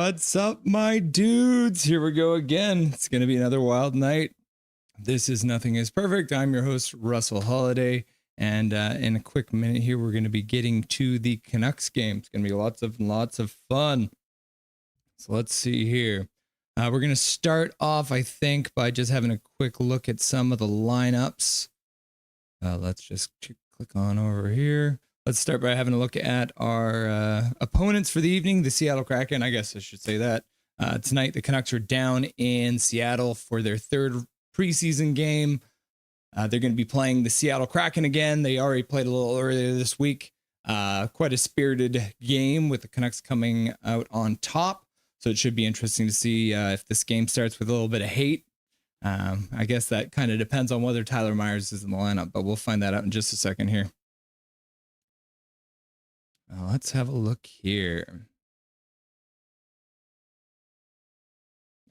What's up, my dudes? Here we go again. It's going to be another wild night. This is Nothing is Perfect. I'm your host, Russell Holiday. And in a quick minute here, we're going to be getting to the Canucks game. It's going to be lots of fun. So let's see here. We're going to start off, I think, by just having a quick look at some of the lineups. Let's just click on over here. Let's start by having a look at our opponents for the evening, the Seattle Kraken. I guess I should say that. Tonight, the Canucks are down in Seattle for their third preseason game. They're going to be playing the Seattle Kraken again. They already played a little earlier this week. Quite a spirited game with the Canucks coming out on top. So it should be interesting to see if this game starts with a little bit of hate. I guess that kind of depends on whether Tyler Myers is in the lineup, but we'll find that out in just a second here. Let's have a look here.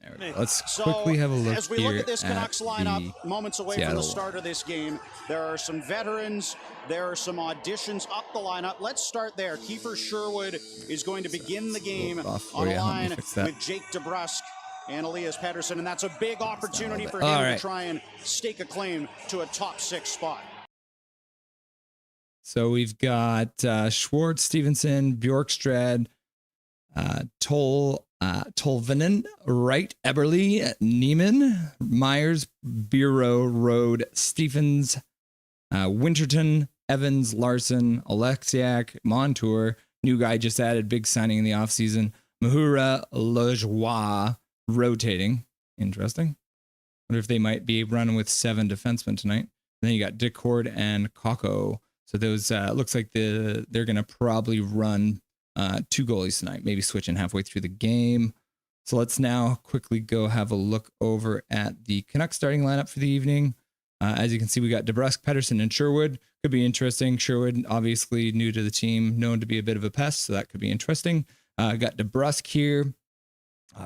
There we go. Let's quickly have a look as we here look at this Canucks lineup, moments away from the Seattle start of this game, there are some veterans, there are some auditions up the lineup. Let's start there. Kiefer Sherwood is going to begin the game on a line with Jake DeBrusk and Elias Pettersson, and that's a big opportunity for him to try and stake a claim to a top 6 spot. So we've got Schwartz, Stevenson, Bjorkstrad, Tolvanen, Wright, Eberle, Neiman, Myers, Bureau, Rode, Stephens, Winterton, Evans, Larson, Alexiak, Montour, new guy just added, big signing in the offseason, Mahura, Lejoie, rotating. Interesting. Wonder if they might be running with 7 defensemen tonight. And then you got Dick Horde and Kakko. So those looks like they're going to probably run 2 goalies tonight, maybe switching halfway through the game. So let's now quickly go have a look over at the Canucks starting lineup for the evening. As you can see, we got DeBrusk, Pettersson, and Sherwood. Could be interesting. Sherwood, obviously new to the team, known to be a bit of a pest, so that could be interesting. Got DeBrusk here,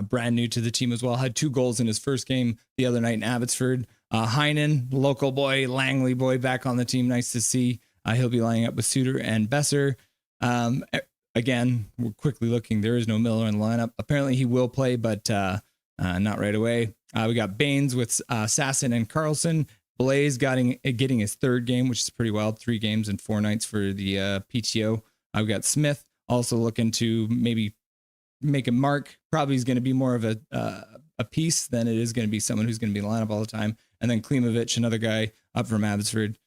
brand new to the team as well. Had 2 goals in his first game the other night in Abbotsford. Heinen, local boy, Langley boy, back on the team. Nice to see. He'll be lining up with Suter and Besser. Again, we're quickly looking. There is no Miller in the lineup. Apparently he will play, but not right away. We got Baines with Sasson and Carlson. Blaze getting his 3rd game, which is pretty wild. 3 games and 4 nights for the PTO. We've got Smith also looking to maybe make a mark. Probably is going to be more of a piece than it is going to be someone who's going to be in the lineup all the time. And then Klimovich, another guy up from Abbotsford.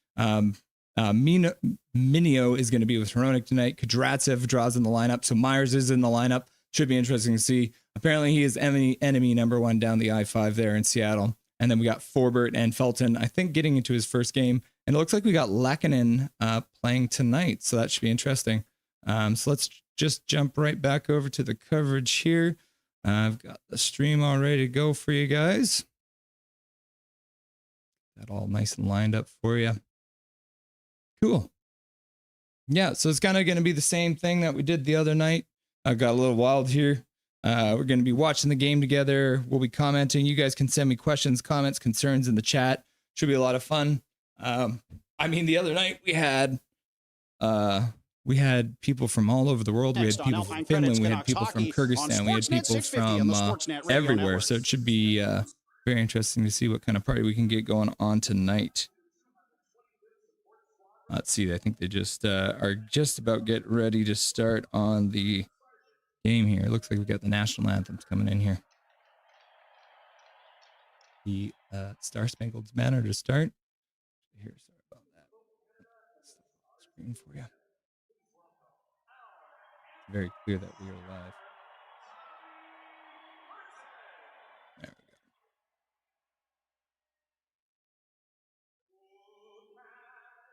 Minio is going to be with Hronik tonight. Kudratsev draws in the lineup. So Myers is in the lineup. Should be interesting to see. Apparently he is enemy number 1 down the I-5 there in Seattle. And then we got Forbert and Felton, I think, getting into his first game. And it looks like we got Lehkonen playing tonight. So that should be interesting. So let's just jump right back over to the coverage here. I've got the stream all ready to go for you guys. That all nice and lined up for you. Cool. Yeah, so it's kind of going to be the same thing that we did the other night. I got a little wild here. We're going to be watching the game together. We'll be commenting. You guys can send me questions, comments, concerns in the chat. Should be a lot of fun. I mean, the other night we had people from all over the world. We had people from Finland. We had people from Kyrgyzstan. We had people from everywhere. So it should be very interesting to see what kind of party we can get going on tonight. Let's see. I think they just are just about get ready to start on the game here. It looks like we got the national anthems coming in here. The Star Spangled Banner to start. Here, sorry about that. Screen for you. It's very clear that we are live. There we go.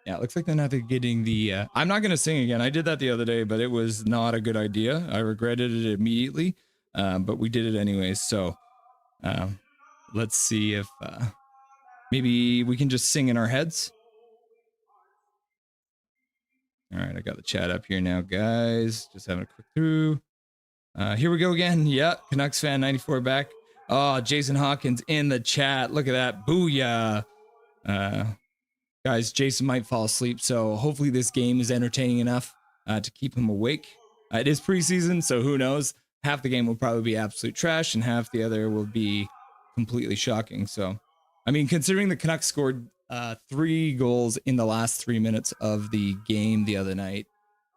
Yeah, it looks like they're not getting the... I'm not going to sing again. I did that the other day, but it was not a good idea. I regretted it immediately, but we did it anyways. So let's see if maybe we can just sing in our heads. All right, I got the chat up here now, guys. Just having a quick through. Here we go again. Yeah, Canucks fan 94 back. Oh, Jason Hawkins in the chat. Look at that. Booyah. Guys, Jason might fall asleep, so hopefully this game is entertaining enough to keep him awake. It is preseason, so who knows? half the game will probably be absolute trash and half the other will be completely shocking. So, I mean, considering the Canucks scored 3 goals in the last 3 minutes of the game the other night.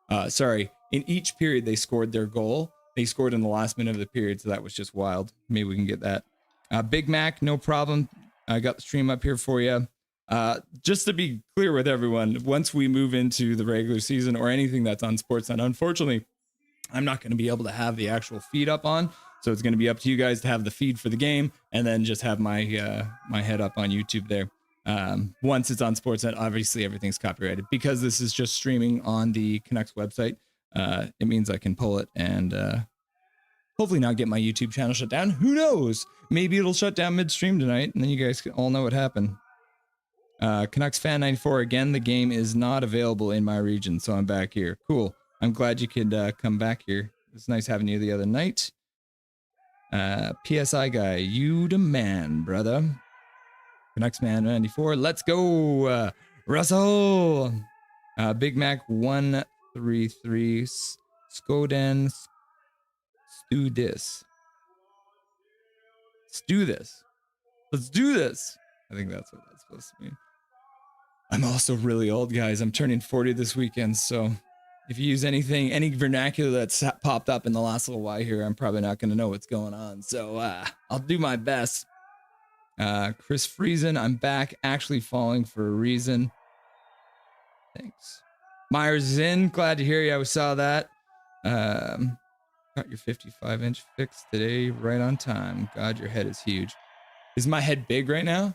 In each period they scored their goal. They scored in the last minute of the period, so that was just wild. Maybe we can get that. Big Mac, no problem. I got the stream up here for you. Just to be clear with everyone, once we move into the regular season or anything that's on Sportsnet, unfortunately, I'm not going to be able to have the actual feed up on. So it's going to be up to you guys to have the feed for the game and then just have my my head up on YouTube there. Once it's on Sportsnet, obviously everything's copyrighted. Because this is just streaming on the Canucks website, it means I can pull it and hopefully not get my YouTube channel shut down. Who knows? Maybe it'll shut down midstream tonight and then you guys all know what happened. Canucks Fan 94, again, the game is not available in my region, so I'm back here. Cool. I'm glad you could come back here. It's nice having you the other night. PSI guy, you the man, brother. Canucks Man 94, let's go, Russell. Big Mac 133, Skoden, stew this. Stew this. Let's do this. I think that's what that's supposed to mean. I'm also really old, guys. I'm turning 40 this weekend, so if you use anything, any vernacular that's popped up in the last little while here, I'm probably not going to know what's going on. So I'll do my best. Chris Friesen, I'm back, actually falling for a reason. Thanks. Myers is in. Glad to hear you. I saw that. Got your 55-inch fixed today, right on time. God, your head is huge. Is my head big right now?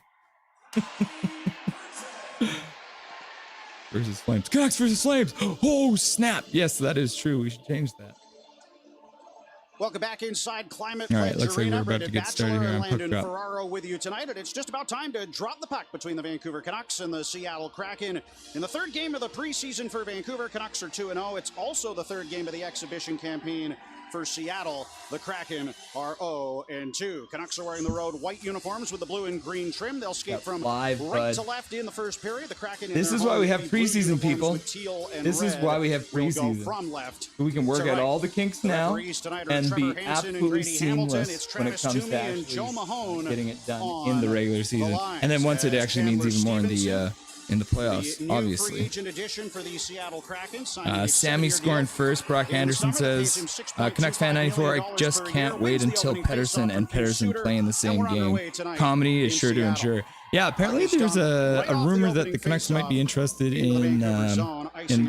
Versus Flames. Canucks versus Flames. Oh, snap. Yes, that is true. We should change that. Welcome back inside Climate All right, Pledge looks like Arena. we're about to get started here on Puck Landon Drop. Ferraro with you tonight, and it's just about time to drop the puck between the Vancouver Canucks and the Seattle Kraken. In the third game of the preseason for Vancouver, Canucks are 2-0. It's also the third game of the exhibition campaign for Seattle. The Kraken are 0-2. Canucks are wearing the road white uniforms with the blue and green trim. They'll skate from right to left in the first period. The Kraken. This is why we have preseason, people. This is why we have preseason. From left, so we can work out all the kinks now and be absolutely seamless when it comes to actually getting it done in the regular season. And then once it actually means even more in the playoffs, obviously. Sammy scoring first. Brock Anderson says, Canucks Fan 94, I just can't wait until Pettersson and Pettersson play in the same game. Comedy is sure to ensure. Yeah, apparently there's a rumor that the Canucks might be interested in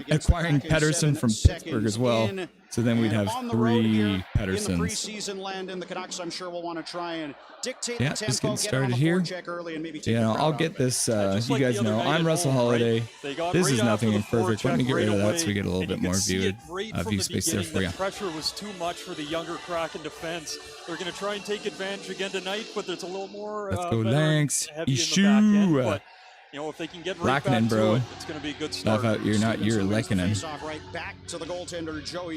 acquiring Pettersson from Pittsburgh as well. So then we'd have 3 Petterssons. Preseason land in the Canucks, I'm sure we'll want to try and dictate the tempo, just getting started here. I'll get this. You guys know I'm Russell Holiday. This is nothing imperfect. Let me get rid of that so we get a little bit more view space there for you. The pressure was too much for the younger Kraken defense. They're going to try and take advantage again tonight, but there's a little more. Let's go, Lanks. Issue. You know, if they can get right back bro. to it, it's going to be a good start. Out, you're not. You're Lekkonen.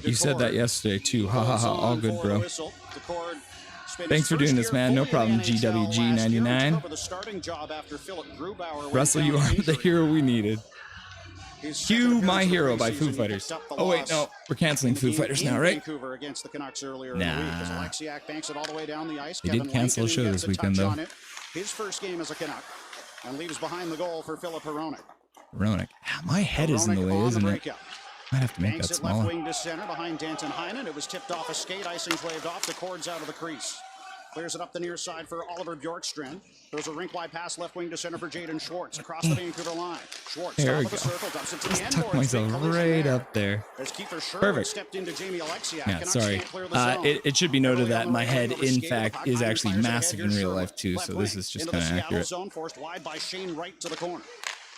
You said that yesterday too. Ha ha ha. All good, bro. Thanks for doing this, man. No problem. GWG99. Russell, you are the hero we needed. Cue My Hero by Foo Fighters. Oh wait, no, we're canceling Foo Fighters now, right? Nah. They did cancel a show this weekend though. His first game as a Canuck. And leaves behind the goal for Philip Hronek. My head is in the way, isn't it? Might have to make that smaller. Left wing to center behind Danton Heinen. It was tipped off a skate. Icing's waved off. The cord's out of the crease. Clears it up the near side for Oliver Bjorkstrand. There's a rink-wide pass left wing to center for Jaden Schwartz across the Vancouver line. Schwartz there we go. The circle, dumps it to Just the tuck myself right up there. Perfect. Stepped into Jamie Alexiak. Yeah, sorry. It should be noted that my head, in fact, is actually massive in real life too. So this is just kind of accurate. Zone forced wide by Shane Wright to the corner.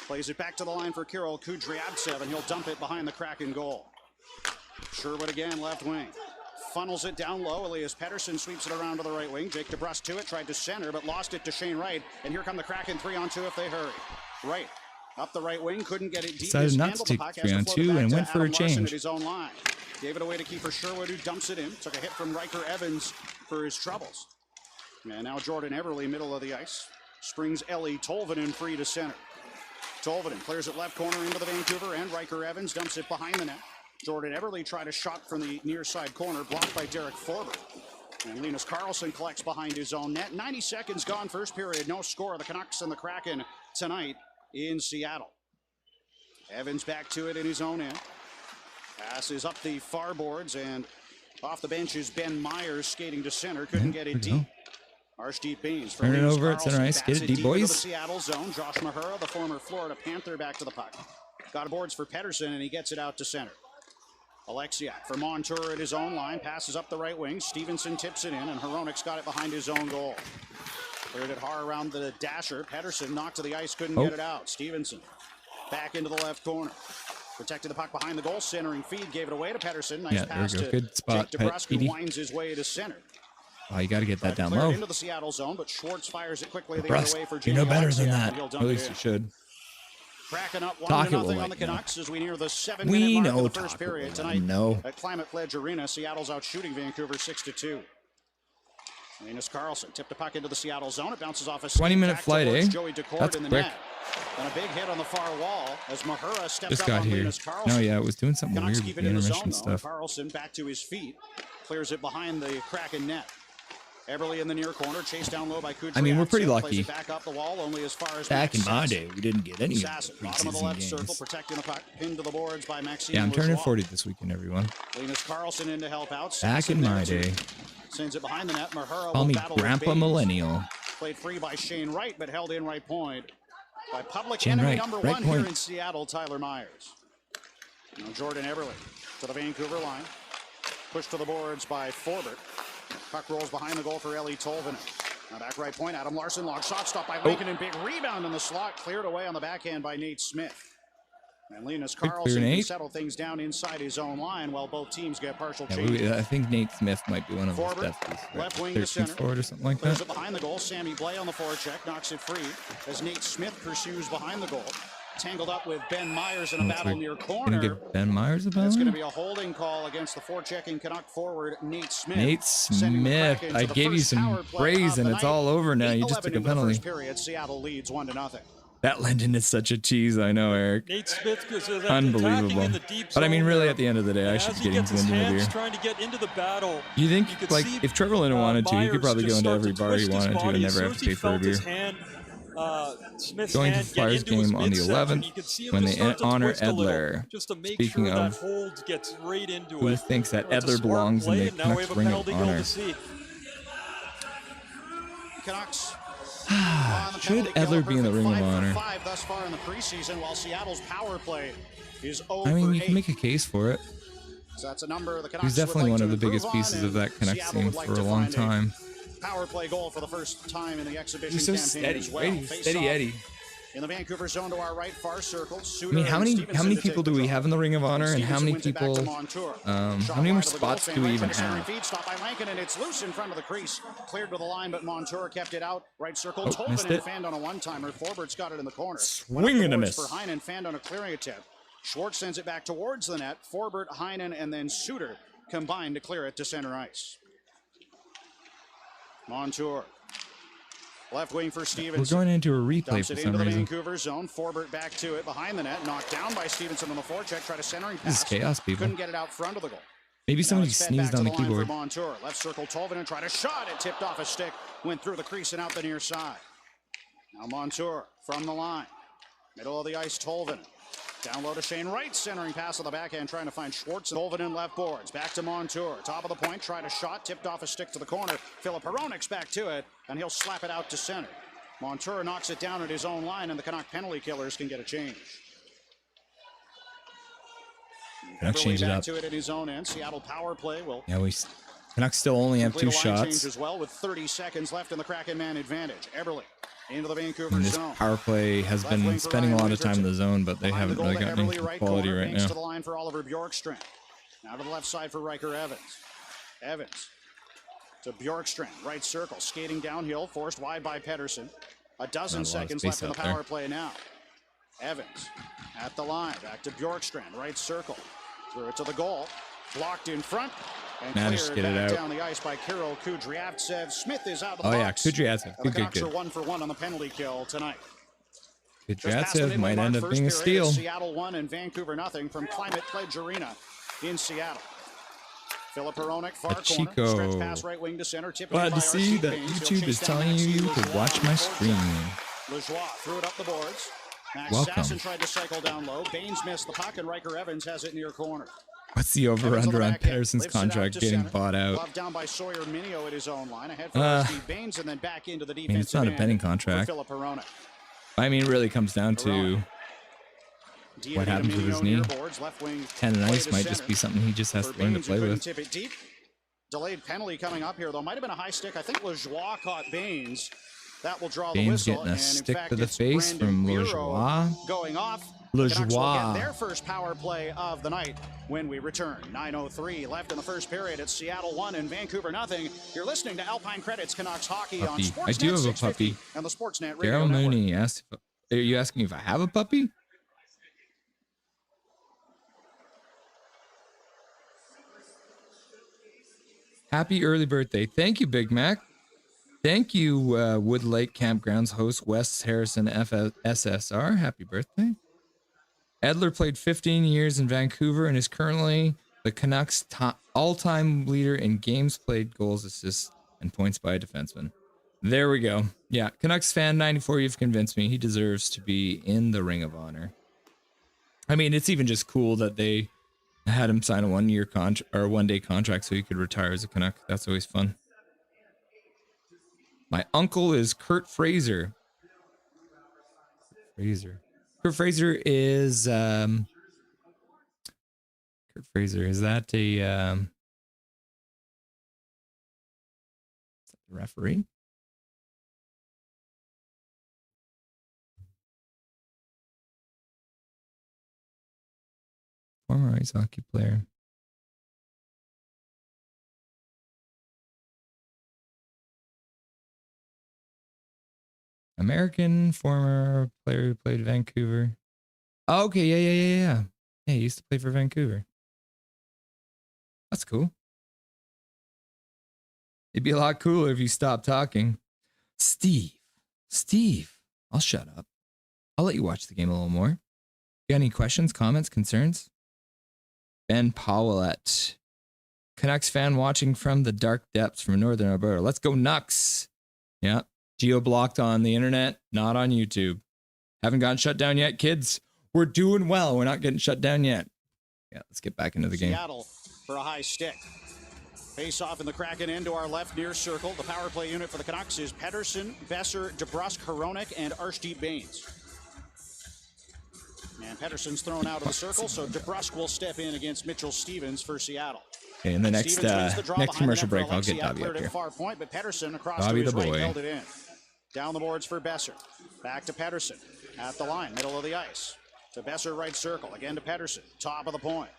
Plays it back to the line for Kirill Kudryavtsev, and he'll dump it behind the Kraken goal. Sherwood again, left wing. Funnels it down low. Elias Pettersson sweeps it around to the right wing. Jake DeBrusk to it, tried to center, but lost it to Shane Wright. And here come the Kraken 3-on-2 if they hurry. Wright up the right wing, couldn't get it deep. Decided not to take 3-on-2 and went for a change. At his own line. Gave it away to Kiefer Sherwood, who dumps it in. Took a hit from Riker Evans for his troubles. And now Jordan Everly, middle of the ice. Springs Ellie Tolvanen free to center. Tolvanen clears it left corner into the Vancouver, and Riker Evans dumps it behind the net. Jordan Eberle tried a shot from the near side corner, blocked by Derek Forbert. And Linus Karlsson collects behind his own net. 90 seconds gone, first period, no score. The Canucks and the Kraken tonight in Seattle. Evans back to it in his own end. Pass is up the far boards, and off the bench is Ben Myers skating to center. Couldn't get it deep. Arshdeep Bains. Turn it over at center ice. Get it deep, boys. The Seattle zone. Josh Mahura, the former Florida Panther, back to the puck. Got boards for Pettersson, and he gets it out to center. Alexiak for Montour at his own line. Passes up the right wing. Stevenson tips it in, and Hronek's got it behind his own goal. Cleared it hard around the dasher. Pettersson knocked to the ice, couldn't get it out. Stevenson back into the left corner. Protected the puck behind the goal. Centering feed, gave it away to Pettersson. Nice pass to good spot. Jake DeBrusk, who winds his way to center. Oh, you got to get that down low. Into the Seattle zone, but Schwartz fires it quickly the other way for you know better than that. At least you should. Kraken up 1-0 on the Canucks as we near the 7-minute mark of the first period tonight at Climate Pledge Arena. Seattle's out shooting Vancouver 6-2. Linus Karlsson tipped the puck into the Seattle zone. It bounces off a 20-minute flight, eh? Joey Decord That's in the quick. net. And a big hit on the far wall as Mahura steps Just up got on here. Linus Karlsson. No, yeah, it was doing something Canucks weird keep with it the in the intermission zone, stuff. Karlsson back to his feet. Clears it behind the Kraken net. Eberle in the near corner, chased down low by Kudryavtsev. I mean, we're pretty lucky. Back up the wall, only as far as Back in my day, we didn't get any of the bottom of the left preseason circle, games. protecting the puck, pinned to the boards by Maxime. Yeah, I'm turning Lajoie. 40 this weekend, everyone. Linus Karlsson in to help out. Back in my day. Sends it behind the net. Mahura Call will me battle Grandpa with Baines. Millennial. Played free by Shane Wright, but held in right point by public Shane enemy Wright, number right one point. here in Seattle, Tyler Myers. Now Jordan Eberle to the Vancouver line. Pushed to the boards by Forbert. Puck rolls behind the goal for Eeli Tolvanen. Now back right point, Adam Larsson, long shot stop by Lincoln, and big rebound in the slot, cleared away on the backhand by Nate Smith. And Linus Karlsson can settle things down inside his own line while both teams get partial change. I think Nate Smith might be one of those deaths. Left wing to center. Forward or something like Clears that. it behind the goal. Sammy Blais on the forecheck, knocks it free as Nate Smith pursues behind the goal. Tangled up with Ben Myers in a battle near corner. Gonna give Ben Myers a ball? It's going to be a holding call against the forechecking Canuck forward Nate Smith. Nate Smith, I gave you some praise and it's all over now. You just took a penalty. First period, Seattle leads 1-0. That Linden is such a cheese, I know, Eric. Nate Smith goes unbelievable. in the deep but I mean, zone really, there. at the end of the day, I should be getting Linden a beer. Trying to get into the battle. You think, you like, if Trevor Linden wanted to, he could probably go into every bar he wanted to and never have to pay for a beer. Going to the Flyers game on the 11th when they honor Edler. Speaking of, who thinks that Edler belongs in the Canucks Ring of Honor? Canucks. Should Edler be in the Ring of Honor? Thus far in the preseason, while Seattle's power play is I mean, you can make a case for it. So that's a number the Canucks He's definitely one of the biggest pieces of that Canucks team for a long time. Power play goal for the first time in the exhibition He's so campaign steady, as well. right? Steady Eddie. In the Vancouver zone to our right, far circle. I mean, how many people do we have in the Ring of Honor, and how many people? How many more spots do we even have? Feed stop by Lankin, and it's loose in front of the crease. Cleared to the line, but Montour kept it out. Right circle. Missed Tolvanen it. fanned on a one-timer. Forbert's got it in the corner. Swing and a miss. For Heinen, fanned on a clearing attempt. Schwartz sends it back towards the net. Forbert, Heinen, and then Suter combined to clear it to center ice. Montour. Left wing for Stevenson. We're going into a replay Dumps for it some into the reason. Vancouver zone. Forbert back to it behind the net. Knocked down by Stevenson on the forecheck. Try to centering pass. This is chaos, people. Couldn't get it out front of the goal. Maybe somebody Now it's fed sneezed back on to the line keyboard. For Montour. Left circle Tolvanen tried a shot. It tipped off a stick. Went through the crease and out the near side. Now Montour from the line. Middle of the ice, Tolvanen. Down low to Shane Wright, centering pass on the backhand, trying to find Schwartz. Tolvanen left boards. Back to Montour. Top of the point, tried a shot, tipped off a stick to the corner. Philip Hronek's back to it, and he'll slap it out to center. Montour knocks it down at his own line, and the Canuck penalty killers can get a change. Canucks change it back up. to it in his own end. Seattle power play will. Yeah, Canucks still only have 2 shots. As well, with 30 seconds left in the Kraken man advantage. Eberle into the Vancouver And this zone. power play has been spending a lot of time in the zone, but they haven't really gotten any quality right now. To the line for Oliver Bjorkstrand. Now to the left side for Riker Evans. Evans to Bjorkstrand, right circle, skating downhill, forced wide by Pettersson. A dozen seconds left in the power play now. Evans at the line, back to Bjorkstrand, right circle. Threw it to the goal, blocked in front, and cleared back down the ice by Kirill Kudryavtsev. Smith is out of the box. Oh yeah, Kudryavtsev, The Canucks are 1 for 1 on the penalty kill tonight. Kudryavtsev might end up being a steal. Seattle 1 and Vancouver 0 from Climate Pledge Arena in Seattle. Philip Hronek, far corner. Chico. Stretch pass right wing to center. Glad to see that YouTube is telling you to watch my stream. Lajoie threw it up the boards. Max Welcome. Sasson tried to cycle down low. Baines missed the puck, and Riker Evans has it near corner. What's the over-under on Pettersson's contract getting bought out? Glove down by Sawyer Minio at his own line. Ahead for Steve Baines, and then back into the defensive I mean, it's not a betting contract. Philip Hronek. I mean, it really comes down to what happens with his knee. 10 and ice might just be something he just has to learn to play with. Tip it deep. Delayed penalty coming up here, though. Might have been a high stick. I think Lajoie caught Baines. That will draw the whistle. Getting a stick to the face from Lajoie. Going off. Lajoie. Their first power play of the night when we return. 9:03 left in the first period. It's Seattle 1 and Vancouver nothing. You're listening to Alpine Credits Canucks Hockey on Sportsnet. I do have a puppy. And the Sportsnet Radio Daryl Network. Mooney asked, are you asking if I have a puppy? Happy early birthday. Thank you, Big Mac. Thank you, Wood Lake Campgrounds host Wes Harrison SSR. Happy birthday. Edler played 15 years in Vancouver and is currently the Canucks' all-time leader in games played, goals, assists, and points by a defenseman. There we go. Yeah, Canucks fan 94, you've convinced me. He deserves to be in the Ring of Honor. I mean, it's even just cool that they had him sign a one-year contract or one-day contract so he could retire as a Canuck. That's always fun. My uncle is Kurt Fraser. Kurt Fraser is Kurt Fraser. Is that a referee? Former ice hockey player. American former player who played Vancouver. Oh, okay, yeah. Yeah, he used to play for Vancouver. That's cool. It'd be a lot cooler if you stopped talking. Steve, I'll shut up. I'll let you watch the game a little more. You got any questions, comments, concerns? Ben Powellette, Canucks fan watching from the dark depths from Northern Alberta. Let's go Nucks. Yeah. Geo-blocked on the internet, not on YouTube. Haven't gotten shut down yet, kids. We're doing well. We're not getting shut down yet. Yeah, let's get back into the game. Seattle for a high stick. Face off in the Kraken end to our left near circle. The power play unit for the Canucks is Pettersson, Besser, DeBrusk, Hronek, and Arshdeep Baines. And Pettersson's thrown out of the circle, so DeBrusk will step in against Mitchell Stevens for Seattle. Okay, in the next commercial break, I'll get Dobby up here. Far point, but Pettersson across Dobby to his the boy. right held it in. Down the boards for Besser. Back to Pettersson. At the line, middle of the ice. To Besser, right circle. Again to Pettersson. Top of the point.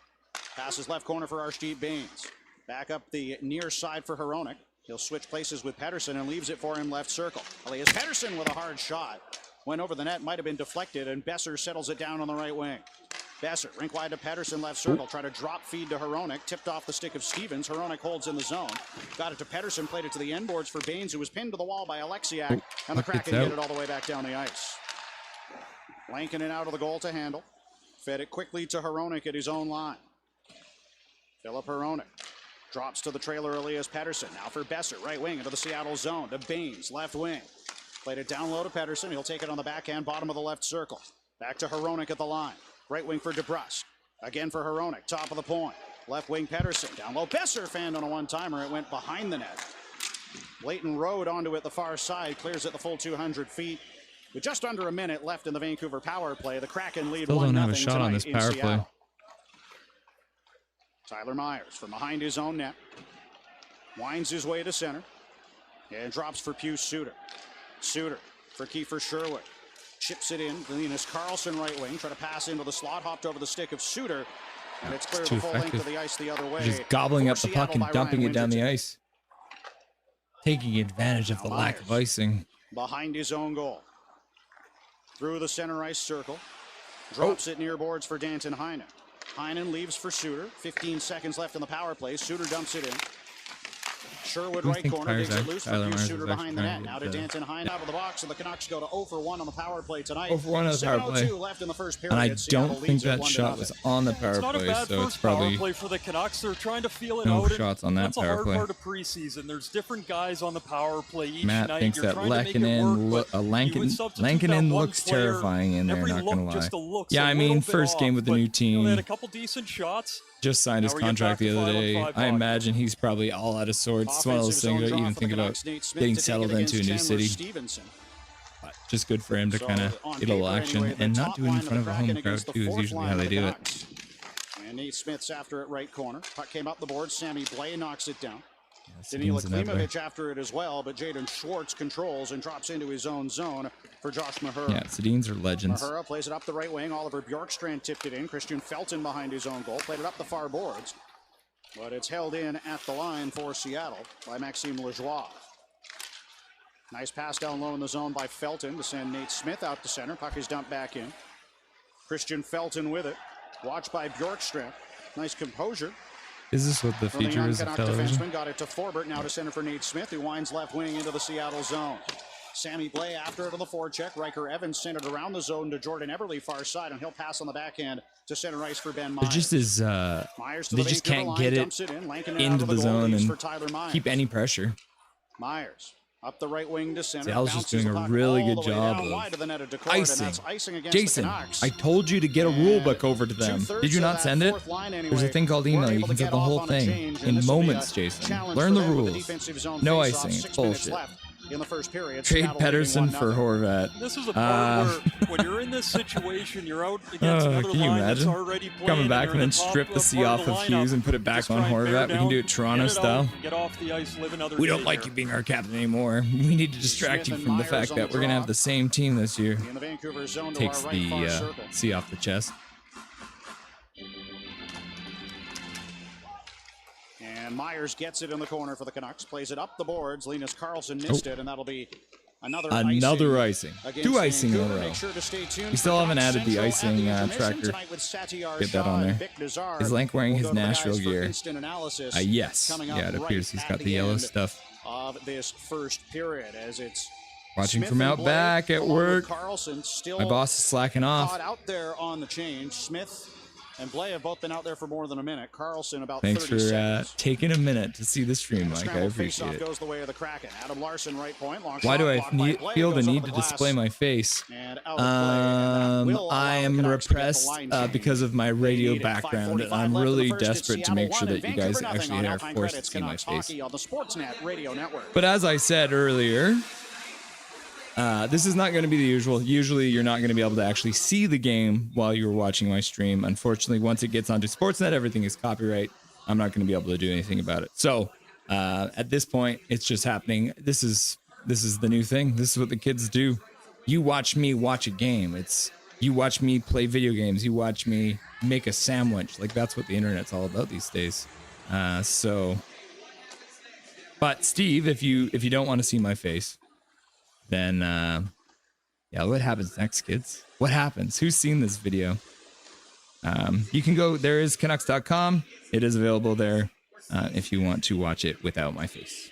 Passes left corner for Arshdeep Baines. Back up the near side for Hronek. He'll switch places with Pettersson and leaves it for him left circle. Elias Pettersson with a hard shot. Went over the net, might have been deflected, and Besser settles it down on the right wing. Besser, rink wide to Pettersson, left circle. Try to drop feed to Hronek. Tipped off the stick of Stevens. Hronek holds in the zone. Got it to Pettersson. Played it to the end boards for Baines, who was pinned to the wall by Alexiak. And the Kraken get it all the way back down the ice. Lanking it out of the goal to handle. Fed it quickly to Hronek at his own line. Philip Hronek drops to the trailer. Elias Pettersson. Now for Besser, right wing into the Seattle zone. To Baines, left wing. Played it down low to Pettersson. He'll take it on the backhand, bottom of the left circle. Back to Hronek at the line. Right wing for DeBrusk. Again for Hronek, top of the point. Left wing Pettersson. Down low. Besser fanned on a one-timer. It went behind the net. Leighton rode onto it the far side. Clears it the full 200 feet. With just under a minute left in the Vancouver power play, the Kraken lead 1-0 Still don't have a shot on this power play. Tyler Myers from behind his own net. Winds his way to center. And drops for Pius Suter. Suter for Kiefer Sherwood. Chips it in. Linus Karlsson right wing. Try to pass into the slot. Hopped over the stick of Suter. And it's cleared the full length of the ice the other way. Just gobbling up the puck and dumping it down the ice. Taking advantage of the lack of icing. Behind his own goal. Through the center ice circle. Drops it near boards for Danton Heinen. Heinen leaves for Suter. 15 seconds left in the power play. Suter dumps it in. Sherwood I right think corner digs it Tyler loose Myers from is Suter actually behind the net. trying Now to to get Danton high top of the box, and the Canucks go to 0 for 1 on the power play tonight. 0 for 1 on the power play. 7:02 left in the first period. And I Seattle don't think leads it that 1-0. shot was on the power It's not a play, bad so it's first power probably play for the Canucks. They're trying to feel it no out. shots on that That's power a hard play. part of preseason. There's different guys on the power play each Matt night. thinks You're that trying to make it work, but you would substitute that Lankinen one looks player, terrifying in there, every not look gonna lie. just looks Yeah, a I mean, little bit first game off, with the but, new team. they had a couple decent shots. Just signed his Now we're getting contract back the to other 5-on-5 day. I hockey. imagine he's probably all out of sorts. It's one of those things that you even think about getting settled into a new city. But just good for him to kind of get a little action and not do it in front of a home crowd too is usually how they do it. And Nate Smith's after it right corner. Puck came up the board. Sammy Blais knocks it down. Yeah, Danila Klimovich after it as well, but Jaden Schwartz controls and drops into his own zone for Josh Mahura. Yeah, Sedins are legends. Mahura plays it up the right wing. Oliver Bjorkstrand tipped it in. Christian Felton behind his own goal. Played it up the far boards. But it's held in at the line for Seattle by Maxime Lajoie. Nice pass down low in the zone by Felton to send Nate Smith out to center. Puck is dumped back in. Christian Felton with it. Watched by Bjorkstrand. Nice composure. Is this what the feature is of television? Defenseman got it to Forbert, now to center for Nate Smith, who winds left wing into the Seattle zone. Sammy Blais after it on the forecheck. Riker Evans sent it around the zone to Jordan Eberle far side, and he'll pass on the backhand to center ice for Ben Myers. It just is, they just can't get it into the zone and keep any pressure. Myers up the right wing to center. Seattle's just doing a really good job of icing. Jason, I told you to get a rule book over to them. Did you not send it? There's a thing called email. You can get the whole thing in moments, Jason. Learn the rules. No icing. It's bullshit. In the first period, trade Pedersen for Horvat. This is a part where when you're in this situation, you're out against another can you line that's imagine already playing. coming back and then strip the C off of Hughes and put it back on Horvat? We can do it Toronto style. Get off the ice, live another We day don't like here. you being our captain anymore. We need to distract you from the fact that we're gonna have the same team this year. In the Vancouver zone to Takes our right far the circle. C off the chest. And Myers gets it in the corner for the Canucks. Plays it up the boards. Linus Karlsson missed it, and that'll be another icing. Two icing in a row. Make sure to stay tuned. We still haven't added the icing tracker. Get that on there. Is Lank wearing his Nashville gear? Yes. Yeah, it appears he's got the yellow stuff. Of this first period, as it's watching Smith from out Blais, back at work. Karlsson still My boss is slacking off. caught out there on the change. Smith and Blais have both been out there for more than a minute. Karlsson about Thanks 30 for seconds. taking a minute to see the stream, Mike. I Scramble appreciate faceoff it. goes the way of the Kraken. Adam Larson, right point. Long Why shot, do I blocked by Blais, feel the goes need over to glass display my face? and out of play, and that will allow I the am Canucks to get the repressed line change. because of my radio Needed background, and 5:45 I'm left in the really first. It's desperate to Seattle make sure 1 that you and guys Vancouver actually nothing are on Alpine forced to Credits see my Canucks face. hockey on the Sportsnet Radio Network. But as I said earlier, this is not going to be the usual. Usually, you're not going to be able to actually see the game while you're watching my stream. Unfortunately, once it gets onto Sportsnet, everything is copyright. I'm not going to be able to do anything about it. So, at this point, it's just happening. This is the new thing. This is what the kids do. You watch me watch a game. You watch me play video games. You watch me make a sandwich. Like, that's what the internet's all about these days. But Steve, if you don't want to see my face, then yeah, what happens next, kids? What happens? Who's seen this video? You can go, there is Canucks.com. It is available there if you want to watch it without my face.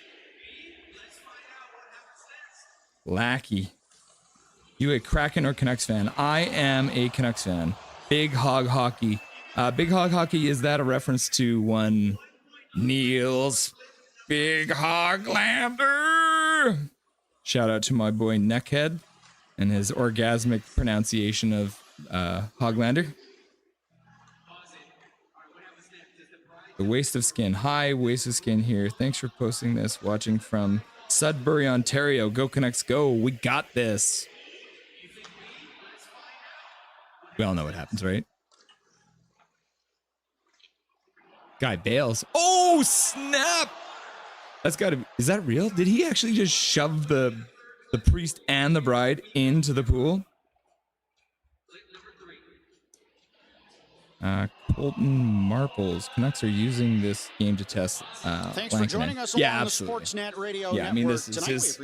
Lackey. You a Kraken or Canucks fan? I am a Canucks fan. Big Hog Hockey. Big Hog Hockey, is that a reference to one Niels Big Hoglander? Shout out to my boy Neckhead and his orgasmic pronunciation of Hoglander. The Waste of Skin. Hi, Waste of Skin here. Thanks for posting this. Watching from Sudbury, Ontario. Go Canucks, go. We got this. We all know what happens, right? Guy bails. Oh, snap! That's gotta be, is that real? Did he actually just shove the priest and the bride into the pool? Colton Marples. Canucks are using this game to test Thanks for joining us yeah, on the absolutely. Sportsnet Radio Yeah, I mean, this is his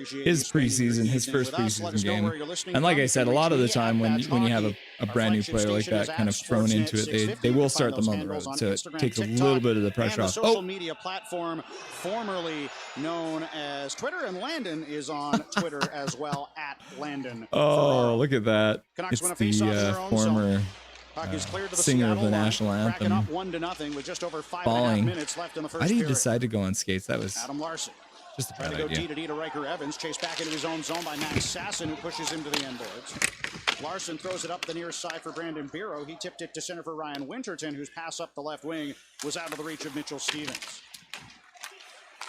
preseason, his first preseason game. And like I said, a lot of the time when you have a brand new player like that kind of thrown into it, they will start them on the road. So it takes a little bit of the pressure off. Social media platform formerly known as Twitter, and Landon is on Twitter as well, at Landon. Oh, look at that. Canucks It's the former singer of the national anthem. Up 1-0 with just over 5.5 Balling. minutes left in the first Why did he period. decide to go on skates? That was Adam Larson just a trying bad to go idea. D to D to Riker Evans, chased back into his own zone by Max Sasson, who pushes him to the end boards. Larson throws it up the near side for Brandon Biro. He tipped it to center for Ryan Winterton, whose pass up the left wing was out of the reach of Mitchell Stevens.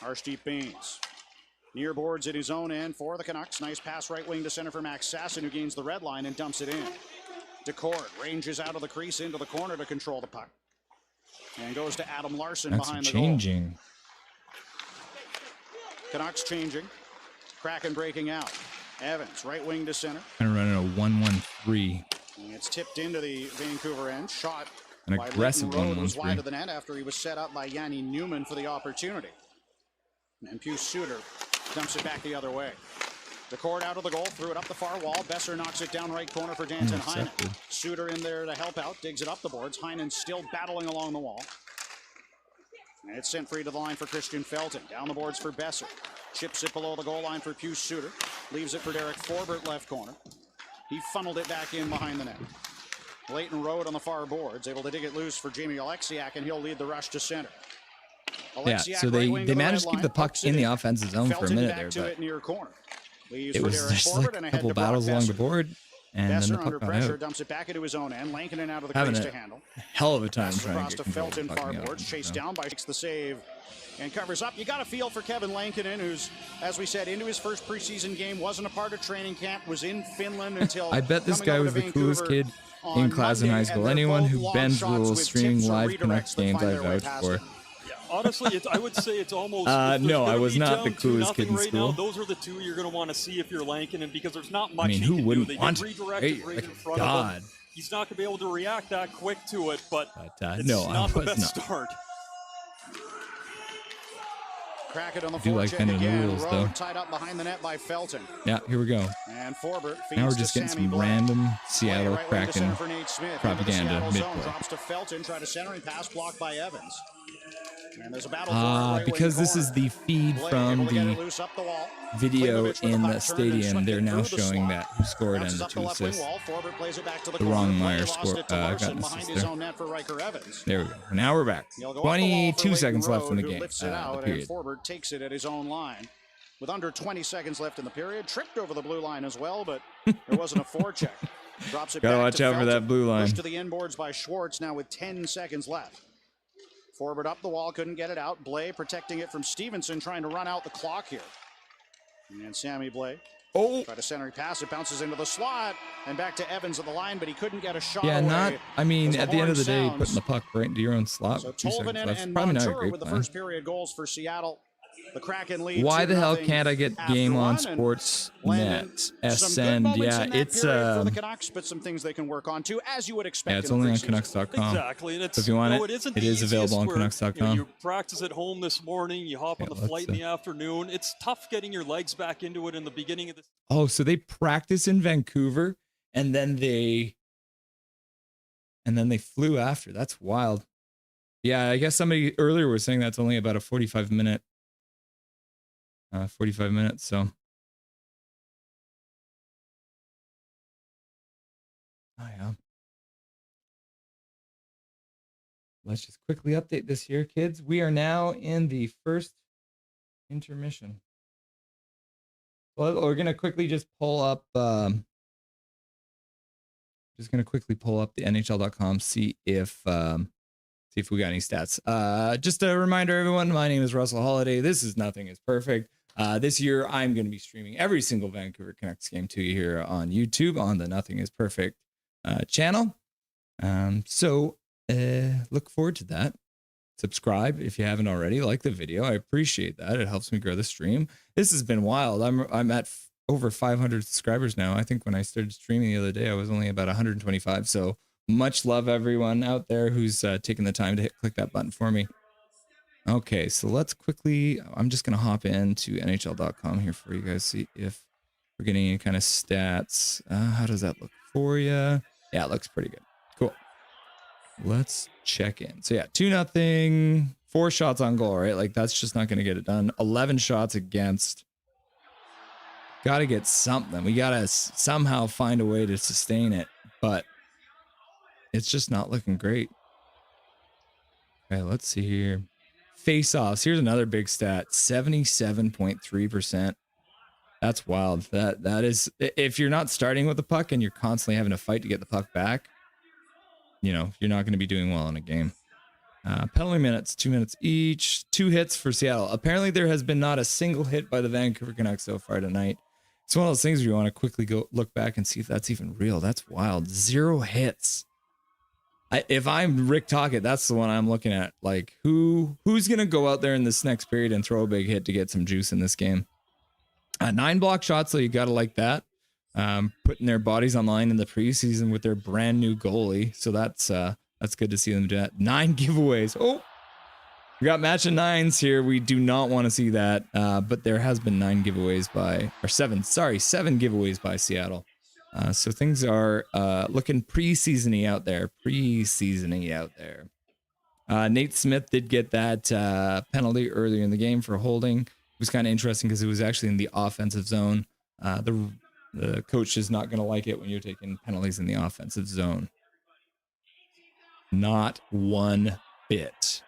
Arshdeep Baines near boards at his own end for the Canucks. Nice pass right wing to center for Max Sasson, who gains the red line and dumps it in. Decord ranges out of the crease into the corner to control the puck. And goes to Adam Larson behind the goal. Canucks changing. Kraken breaking out. Evans, right wing to center. Kind of running a 1-1-3. And it's tipped into the Vancouver end. Shot An by aggressive Leighton Road was wide 1-1-3. of the net after he was set up by Yanni Newman for the opportunity. And Pius Suter dumps it back the other way. The cord out of the goal, threw it up the far wall. Besser knocks it down right corner for Danton Heinen. Suter in there to help out, digs it up the boards. Heinen still battling along the wall. And it's sent free to the line for Christian Felton. Down the boards for Besser. Chips it below the goal line for Pius Suter. Leaves it for Derek Forbert, left corner. He funneled it back in behind the net. Leighton Road on the far boards, able to dig it loose for Jamie Oleksiak, and he'll lead the rush to center. Oleksiak, Yeah, so they managed to keep the puck in the offensive zone for a minute there, but it near corner. it was just like a couple battles along the board, and then the puck got out. Dumps it back into his own end. Lankinen out of the Having crease a to handle. hell of a time trying Across to to get control of Felton, the puck far in the boards, offensive chased zone. down by the save and covers up. You got a feel for Kevin Lankinen, who's, as we said, into his first preseason game, wasn't a part of training camp, was in Finland until I bet this guy was the coolest kid on in class in high Monday, school. and they're Anyone both who long bends shots rules with streaming tips or live redirects Canucks that games, find I their way vouch past for. them. Honestly, I would say it's almost. No, if there's I gonna was be not the down coolest 2-0 kid in right school. Now, those are the two you're going to want to see if you're Lankinen, because there's not much I mean, he who can wouldn't do. They want get to? redirected Hey, right like in front God. of him. He's not going to be able to react that quick to it, but it's no, I not the was best not. start. Kraken on the I do like forecheck bending the again. rules, Road though. tied up behind the net by Felton. Yeah, here we go. And Forbert feeds Now we're to just getting Sammy some Blake. random Blake Seattle right wing to center Kraken for Nate Smith. propaganda Into the Seattle zone, mid-play. drops to Felton, try to center and pass blocked by Evans. And there's a battle for it right because wing this is corner. the feed Blake from able to get it the loose up the wall. video Klimovic with in puck the turned and stadium. swept They're it now through the showing slot. that who scored and Bounces the up the two left wing assists. wall. Forbert plays it back to the The corner. wrong Blake Meyer lost score it to got Larson an behind assist his there. own net for Riker Evans. There we go. Now we're back. He'll go up the wall for 22 Leighton seconds left in the Road, who game. lifts it The out, and period. Forbert takes it at his own line. With under 20 seconds left in the period, tripped over the blue line as well, but there wasn't a forecheck. Drops it Gotta back watch to out for Felton. that blue line. Pushed to the end boards by Schwartz now with 10 seconds left. Forbert up the wall, couldn't get it out. Blay protecting it from Stevenson, trying to run out the clock here. And Sammy Blay try to center pass. It bounces into the slot and back to Evans at the line, but he couldn't get a shot Yeah, away. I mean, as at the end of the day, horn putting the puck right into your own slot So with 2 seconds Tolvanen left is and probably not a Montour great with the plan. first period goals for Seattle. The Kraken lead. Why the hell 2-0 can't I get after game on one, and Sportsnet? Landon, some good Ascend, moments yeah, in that it's period for the Canucks, but some things they can work on too, as you would expect. yeah, it's in the only on preseason. Canucks.com. Exactly, and it's, So if you want it it, isn't it the is available on easiest where, Canucks.com. you practice at home this morning, you hop on the let's flight in the afternoon. It's tough getting your legs back into it in the beginning of the. Oh, so they practice in Vancouver and then they flew after. That's wild. Yeah, I guess somebody earlier was saying that's only about a 45 minutes. So. Oh yeah. Let's just quickly update this here, kids. We are now in the first intermission. Well, we're gonna quickly just pull up. Just gonna quickly pull up the NHL.com, see if we got any stats. Just a reminder, everyone. My name is Russell Holiday. This is Nothing Is Perfect. This year, I'm going to be streaming every single Vancouver Canucks game to you here on YouTube on the Nothing Is Perfect channel. So look forward to that. Subscribe if you haven't already. Like the video. I appreciate that. It helps me grow the stream. This has been wild. I'm at over 500 subscribers now. I think when I started streaming the other day, I was only about 125. So Much love, everyone out there who's taking the time to click that button for me. Okay, so let's quickly, I'm just going to hop into NHL.com here for you guys, see if we're getting any kind of stats. How does that look for you? Yeah, it looks pretty good. Cool. Let's check in. So yeah, 2-0, 4 shots on goal, right? Like that's just not going to get it done. 11 shots against. Got to get something. We got to somehow find a way to sustain it, but it's just not looking great. Okay, let's see here. Face-offs. Here's another big stat. 77.3%. That's wild. That is, if you're not starting with the puck and you're constantly having to fight to get the puck back, you know, you're not going to be doing well in a game. Penalty minutes, 2 minutes each. 2 hits for Seattle. Apparently there has been not a single hit by the Vancouver Canucks so far tonight. It's one of those things where you want to quickly go look back and see if that's even real. That's wild. 0 hits. If I'm Rick Tocchet, that's the one I'm looking at. Like, who's going to go out there in this next period and throw a big hit to get some juice in this game? 9 block shots, so you got to like that. Putting their bodies on line in the preseason with their brand new goalie. So that's good to see them do that. 9 giveaways. Oh, we got match of 9s here. We do not want to see that. But there has been 7 giveaways by Seattle. So things are looking pre-season-y out there. Nate Smith did get that penalty earlier in the game for holding. It was kind of interesting because it was actually in the offensive zone. The coach is not going to like it when you're taking penalties in the offensive zone. Not one bit.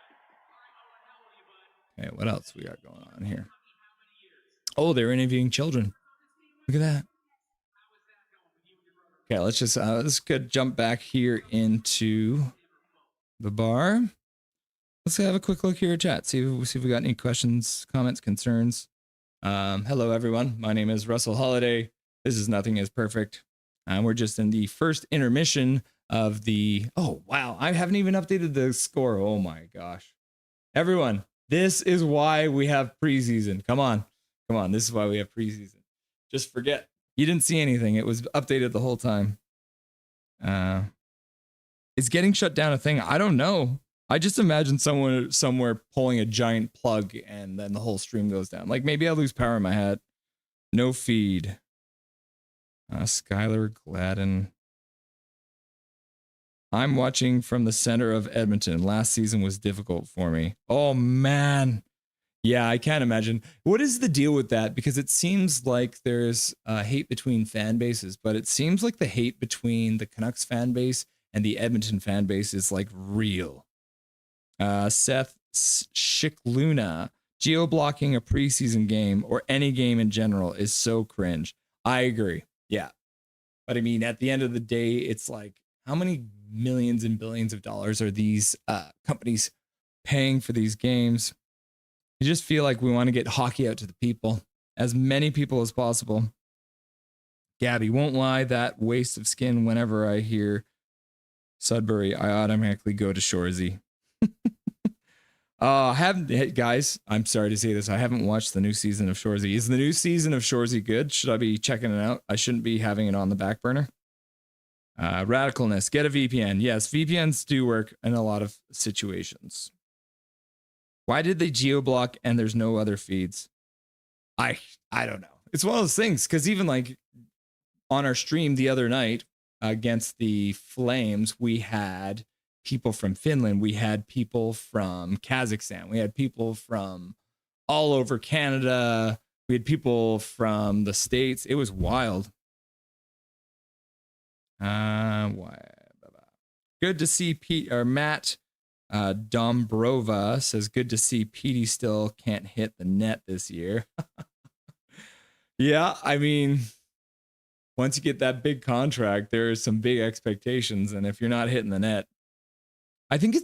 Okay, what else we got going on here? Oh, they're interviewing children. Look at that. Okay, let's jump back here into the bar. Let's have a quick look here at chat. See if we got any questions, comments, concerns. Hello, everyone. My name is Russell Holiday. This is Nothing is Perfect. We're just in the first intermission of the... Oh, wow. I haven't even updated the score. Oh, my gosh. Everyone, this is why we have preseason. Come on. This is why we have preseason. Just forget. You didn't see anything. It was updated the whole time. Is getting shut down a thing? I don't know. I just imagine someone somewhere pulling a giant plug and then the whole stream goes down. Like maybe I lose power in my head. No feed. Skylar Gladden. I'm watching from the center of Edmonton. Last season was difficult for me. Oh, man. Yeah, I can't imagine. What is the deal with that? Because it seems like there's hate between fan bases, but it seems like the hate between the Canucks fan base and the Edmonton fan base is like real. Seth Shikluna, geo-blocking a preseason game or any game in general is so cringe. I agree. Yeah. But I mean, at the end of the day, it's like, how many millions and billions of dollars are these companies paying for these games? I just feel like we want to get hockey out to the people, as many people as possible. Gabby, won't lie, that waste of skin whenever I hear Sudbury, I automatically go to Shoresy. Guys, I'm sorry to say this. I haven't watched the new season of Shoresy. Is the new season of Shoresy good? Should I be checking it out? I shouldn't be having it on the back burner. Radicalness, get a VPN. Yes, VPNs do work in a lot of situations. Why did they geo-block and there's no other feeds? I don't know. It's one of those things, because even like on our stream the other night against the Flames, we had people from Finland, we had people from Kazakhstan, we had people from all over Canada, we had people from the States. It was wild. Good to see Matt Dombrova says, good to see Petey still can't hit the net this year. Yeah, I mean, once you get that big contract, there's some big expectations, and if you're not hitting the net, I think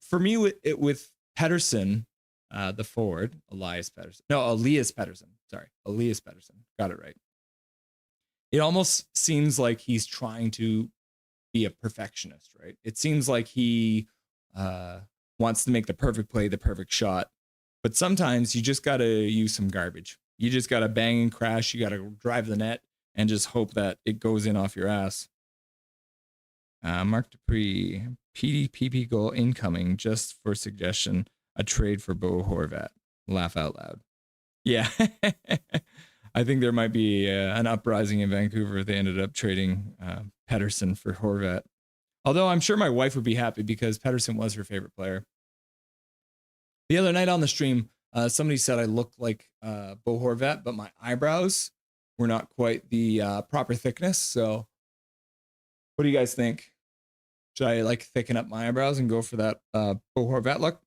for me with Pettersson, the forward, Elias Pettersson. Sorry, Elias Pettersson. Got it right. It almost seems like he's trying to be a perfectionist, right? It seems like he wants to make the perfect play, the perfect shot. But sometimes you just got to use some garbage. You just got to bang and crash. You got to drive the net and just hope that it goes in off your ass. Mark Dupree, PDPP goal incoming, just for suggestion, a trade for Bo Horvat. Laugh out loud. Yeah. I think there might be an uprising in Vancouver if they ended up trading Pettersson for Horvat. Although I'm sure my wife would be happy because Pettersson was her favorite player. The other night on the stream, somebody said I looked like Bo Horvat, but my eyebrows were not quite the proper thickness. So what do you guys think? Should I like thicken up my eyebrows and go for that Bo Horvat look?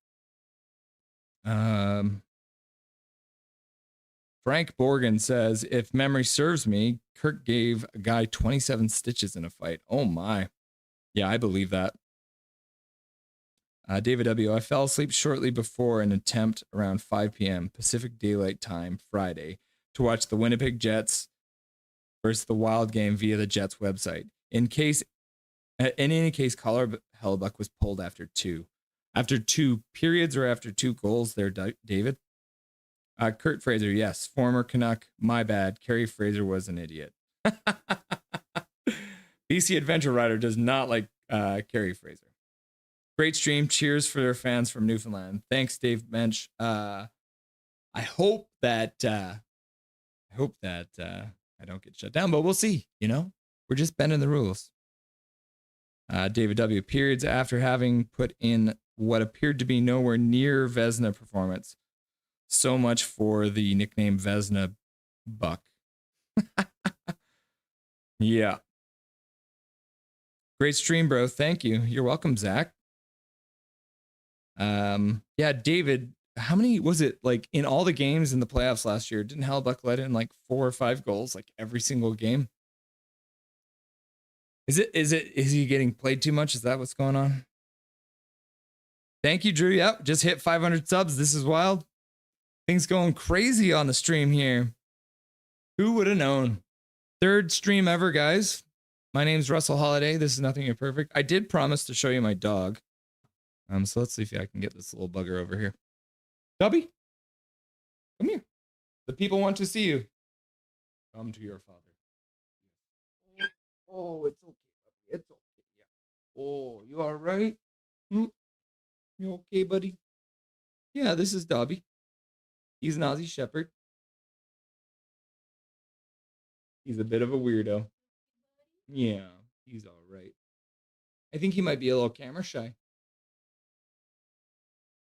Frank Borgen says, if memory serves me, Kirk gave a guy 27 stitches in a fight. Oh my. Yeah, I believe that. David W., I fell asleep shortly before an attempt around 5 p.m. Pacific Daylight Time Friday to watch the Winnipeg Jets versus the Wild game via the Jets website. In any case, Collar Hellebuck was pulled after 2. After 2 periods or after 2 goals there, David? Kurt Fraser, yes. Former Canuck, my bad. Kerry Fraser was an idiot. BC Adventure Rider does not like Kerry Fraser. Great stream. Cheers for their fans from Newfoundland. Thanks, Dave Bench. I hope that I don't get shut down, but we'll see. You know, we're just bending the rules. David W. Periods after having put in what appeared to be nowhere near Vezina performance. So much for the nickname Vezina Buck. Yeah. Great stream, bro. Thank you. You're welcome, Zach. Yeah, David, how many was it like in all the games in the playoffs last year? Didn't Hellebuck let in like 4 or 5 goals like every single game? Is he getting played too much? Is that what's going on? Thank you, Drew. Yep, just hit 500 subs. This is wild. Things going crazy on the stream here. Who would have known? 3rd stream ever, guys. My name's Russell Holiday. This is Nothing Imperfect. I did promise to show you my dog. So let's see if I can get this little bugger over here. Dubby, come here. The people want to see you. Come to your father. Oh, it's okay. It's okay. Yeah. Oh, you all right? You okay, buddy? Yeah, this is Dobby. He's an Aussie Shepherd. He's a bit of a weirdo. Yeah, he's all right. I think he might be a little camera shy.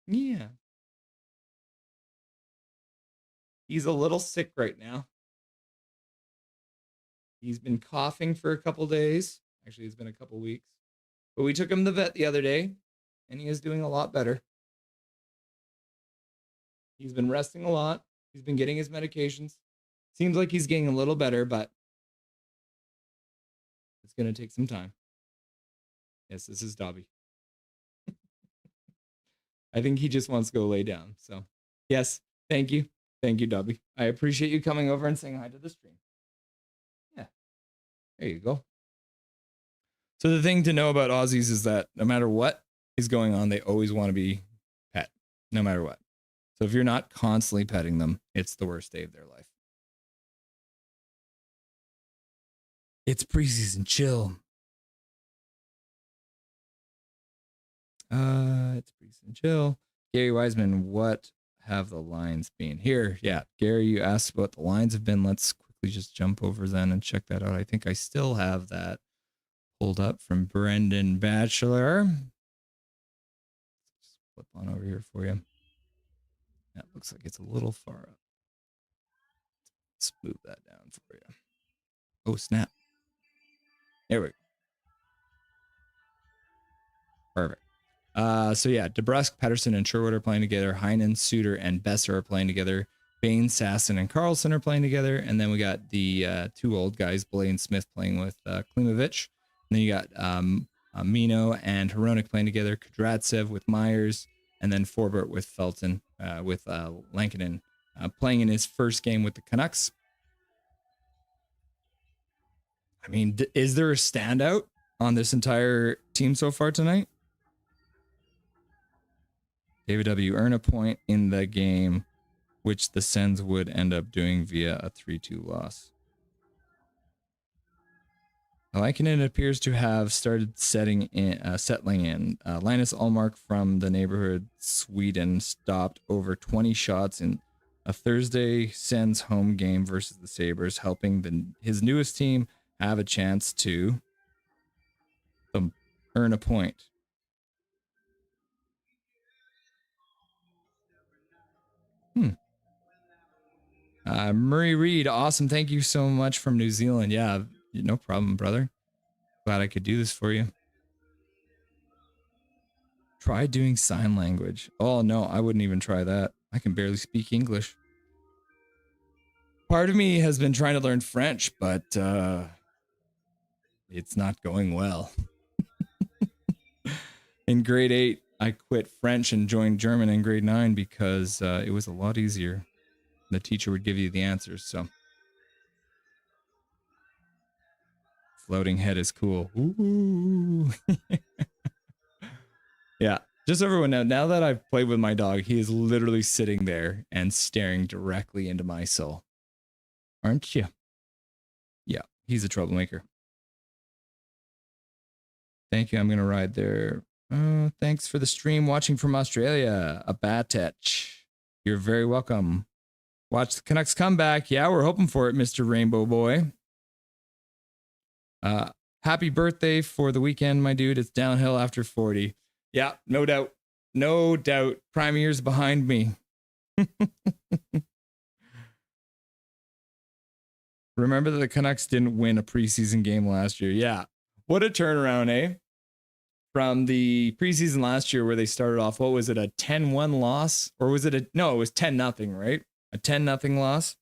Yeah. He's a little sick right now. He's been coughing for a couple days. Actually, it's been a couple weeks. But we took him to the vet the other day, and he is doing a lot better. He's been resting a lot. He's been getting his medications. Seems like he's getting a little better, but it's going to take some time. Yes, this is Dobby. I think he just wants to go lay down. So, yes, thank you. Thank you, Dobby. I appreciate you coming over and saying hi to the stream. Yeah, there you go. So the thing to know about Aussies is that no matter what is going on, they always want to be pet, no matter what. So if you're not constantly petting them, it's the worst day of their life. It's preseason, chill. It's preseason, chill. Gary Wiseman, what have the lines been? Here, yeah. Gary, you asked what the lines have been. Let's quickly just jump over then and check that out. I think I still have that pulled up from Brendan Batchelor. Just flip on over here for you. That looks like it's a little far up. Let's move that down for you. Oh, snap. There we go. Perfect. So yeah, DeBrusk, Pettersson, and Sherwood are playing together. Heinen, Suter, and Besser are playing together. Bain, Sasson, and Carlson are playing together. And then we got the 2 old guys, Blaine Smith, playing with Klimovich. And then you got Mino and Hronik playing together. Kudratsev with Myers. And then Forbert with Felton, with Lankinen playing in his first game with the Canucks. I mean, is there a standout on this entire team so far tonight? David W. earn a point in the game, which the Sens would end up doing via a 3-2 loss. Lankinen appears to have started settling in. Linus Ullmark from the neighborhood Sweden stopped over 20 shots in a Thursday Sens home game versus the Sabres, helping his newest team have a chance to earn a point. Murray Reed, awesome. Thank you so much from New Zealand. Yeah, no problem, brother. Glad I could do this for you. Try doing sign language. Oh, no, I wouldn't even try that. I can barely speak English. Part of me has been trying to learn French, but it's not going well. In grade 8, I quit French and joined German in grade 9 because it was a lot easier. The teacher would give you the answers, so. Floating head is cool. Ooh. Yeah, just so everyone know, now that I've played with my dog, he is literally sitting there and staring directly into my soul. Aren't you? Yeah, he's a troublemaker. Thank you. I'm going to ride there. Thanks for the stream. Watching from Australia. A Batech. You're very welcome. Watch the Canucks comeback. Yeah, we're hoping for it, Mr. Rainbow Boy. Happy birthday for the weekend, my dude. It's downhill after 40. Yeah, no doubt. No doubt. Prime years behind me. Remember that the Canucks didn't win a preseason game last year. Yeah. What a turnaround, eh? From the preseason last year where they started off, what was it, a 10-1 loss? Or was it no, it was 10-0, right? A 10-0 loss.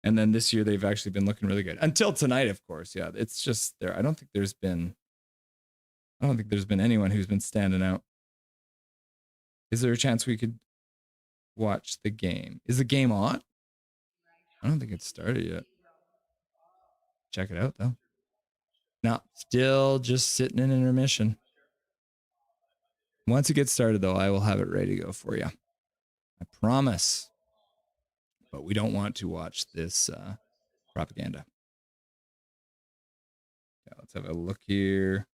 And then this year they've actually been looking really good. Until tonight, of course. Yeah, it's just there. I don't think there's been anyone who's been standing out. Is there a chance we could watch the game? Is the game on? I don't think it's started yet. Check it out, though. No, still just sitting in intermission. Once it gets started, though, I will have it ready to go for you. I promise. But we don't want to watch this propaganda. Yeah, let's have a look here.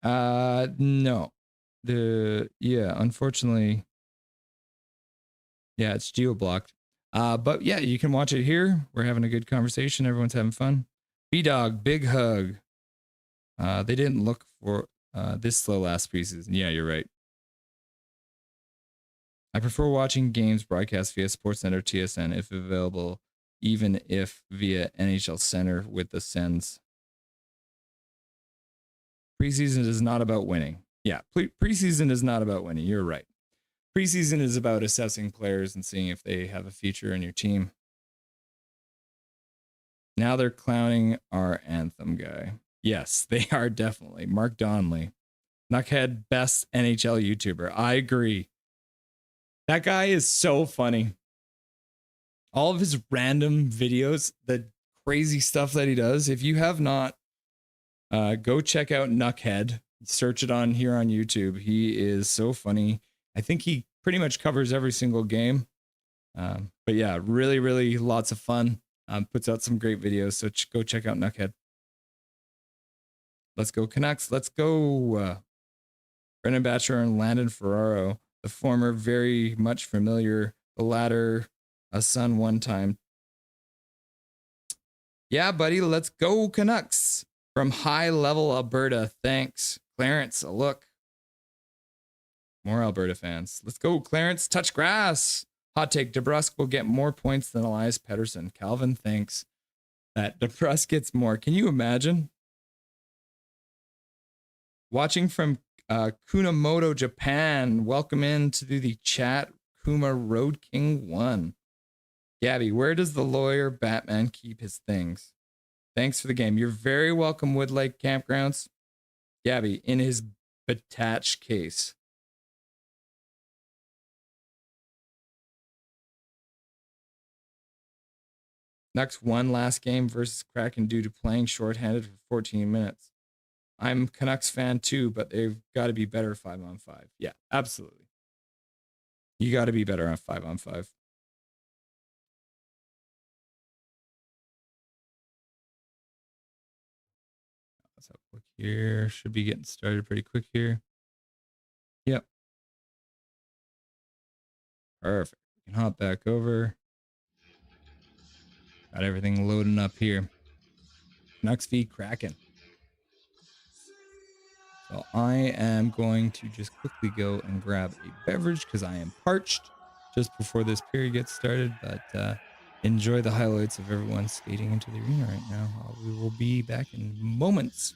No. Unfortunately. Yeah, it's geo-blocked. But yeah, you can watch it here. We're having a good conversation. Everyone's having fun. B-Dog, big hug. They didn't look for this slow last preseason. Yeah, you're right. I prefer watching games broadcast via SportsCenter TSN if available, even if via NHL Center with the Sens. Preseason is not about winning. Yeah, preseason is not about winning. You're right. Preseason is about assessing players and seeing if they have a future in your team. Now they're clowning our anthem guy. Yes, they are definitely. Mark Donnelly. Knuckhead, best NHL YouTuber. I agree. That guy is so funny. All of his random videos, the crazy stuff that he does. If you have not, go check out Knuckhead. Search it on here on YouTube. He is so funny. I think he pretty much covers every single game. But yeah, really, really lots of fun. Puts out some great videos. So go check out Knuckhead. Let's go Canucks. Let's go Brendan Batcher and Landon Ferraro. The former very much familiar. The latter a son one time. Yeah, buddy. Let's go Canucks. From High Level Alberta. Thanks. Clarence, a look. More Alberta fans. Let's go, Clarence. Touch grass. Hot take. DeBrusk will get more points than Elias Pettersson. Calvin thinks that DeBrusk gets more. Can you imagine? Watching from Kunamoto, Japan. Welcome in to the chat. Kuma Road King 1. Gabby, where does the lawyer Batman keep his things? Thanks for the game. You're very welcome, Woodlake Campgrounds. Gabby, in his Batach case. Nucks won last game versus Kraken due to playing shorthanded for 14 minutes. I'm a Canucks fan too, but they've got to be better 5-on-5. Yeah, absolutely. You got to be better on 5-on-5. here. Should be getting started pretty quick here. Yep. Perfect. We can hop back over. Got everything loading up here. Canucks v Kraken. So I am going to just quickly go and grab a beverage because I am parched just before this period gets started. But enjoy the highlights of everyone skating into the arena right now. We will be back in moments.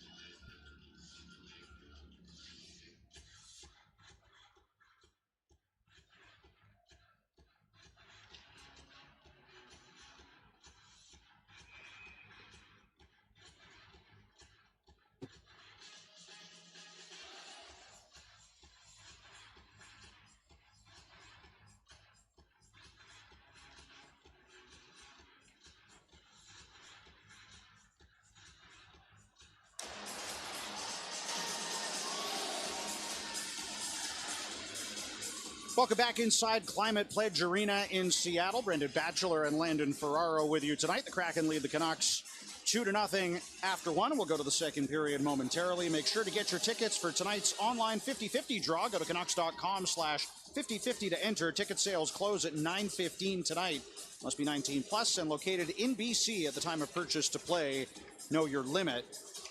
Welcome back inside Climate Pledge Arena in Seattle. Brendan Batchelor and Landon Ferraro with you tonight. The Kraken lead the Canucks 2-0 after one. We'll go to the second period momentarily. Make sure to get your tickets for tonight's online 50-50 draw. Go to Canucks.com/50-50 to enter. Ticket sales close at 9:15 tonight. Must be 19 plus and located in BC at the time of purchase to play. Know your limit.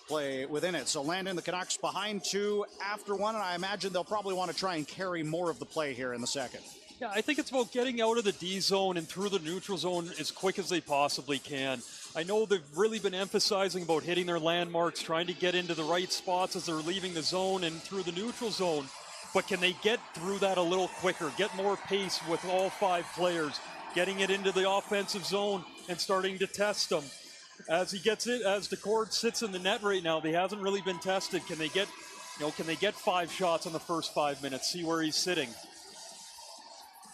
Play within it. So Landon, the Canucks behind 2 after 1, and I imagine they'll probably want to try and carry more of the play here in the second. Yeah, I think it's about getting out of the D zone and through the neutral zone as quick as they possibly can. I know they've really been emphasizing about hitting their landmarks, trying to get into the right spots as they're leaving the zone and through the neutral zone. But can they get through that a little quicker, get more pace with all 5 players, getting it into the offensive zone and starting to test them? As he gets it, as Decord sits in the net right now, he hasn't really been tested. Can they get, can they get 5 shots in the first 5 minutes? See where he's sitting.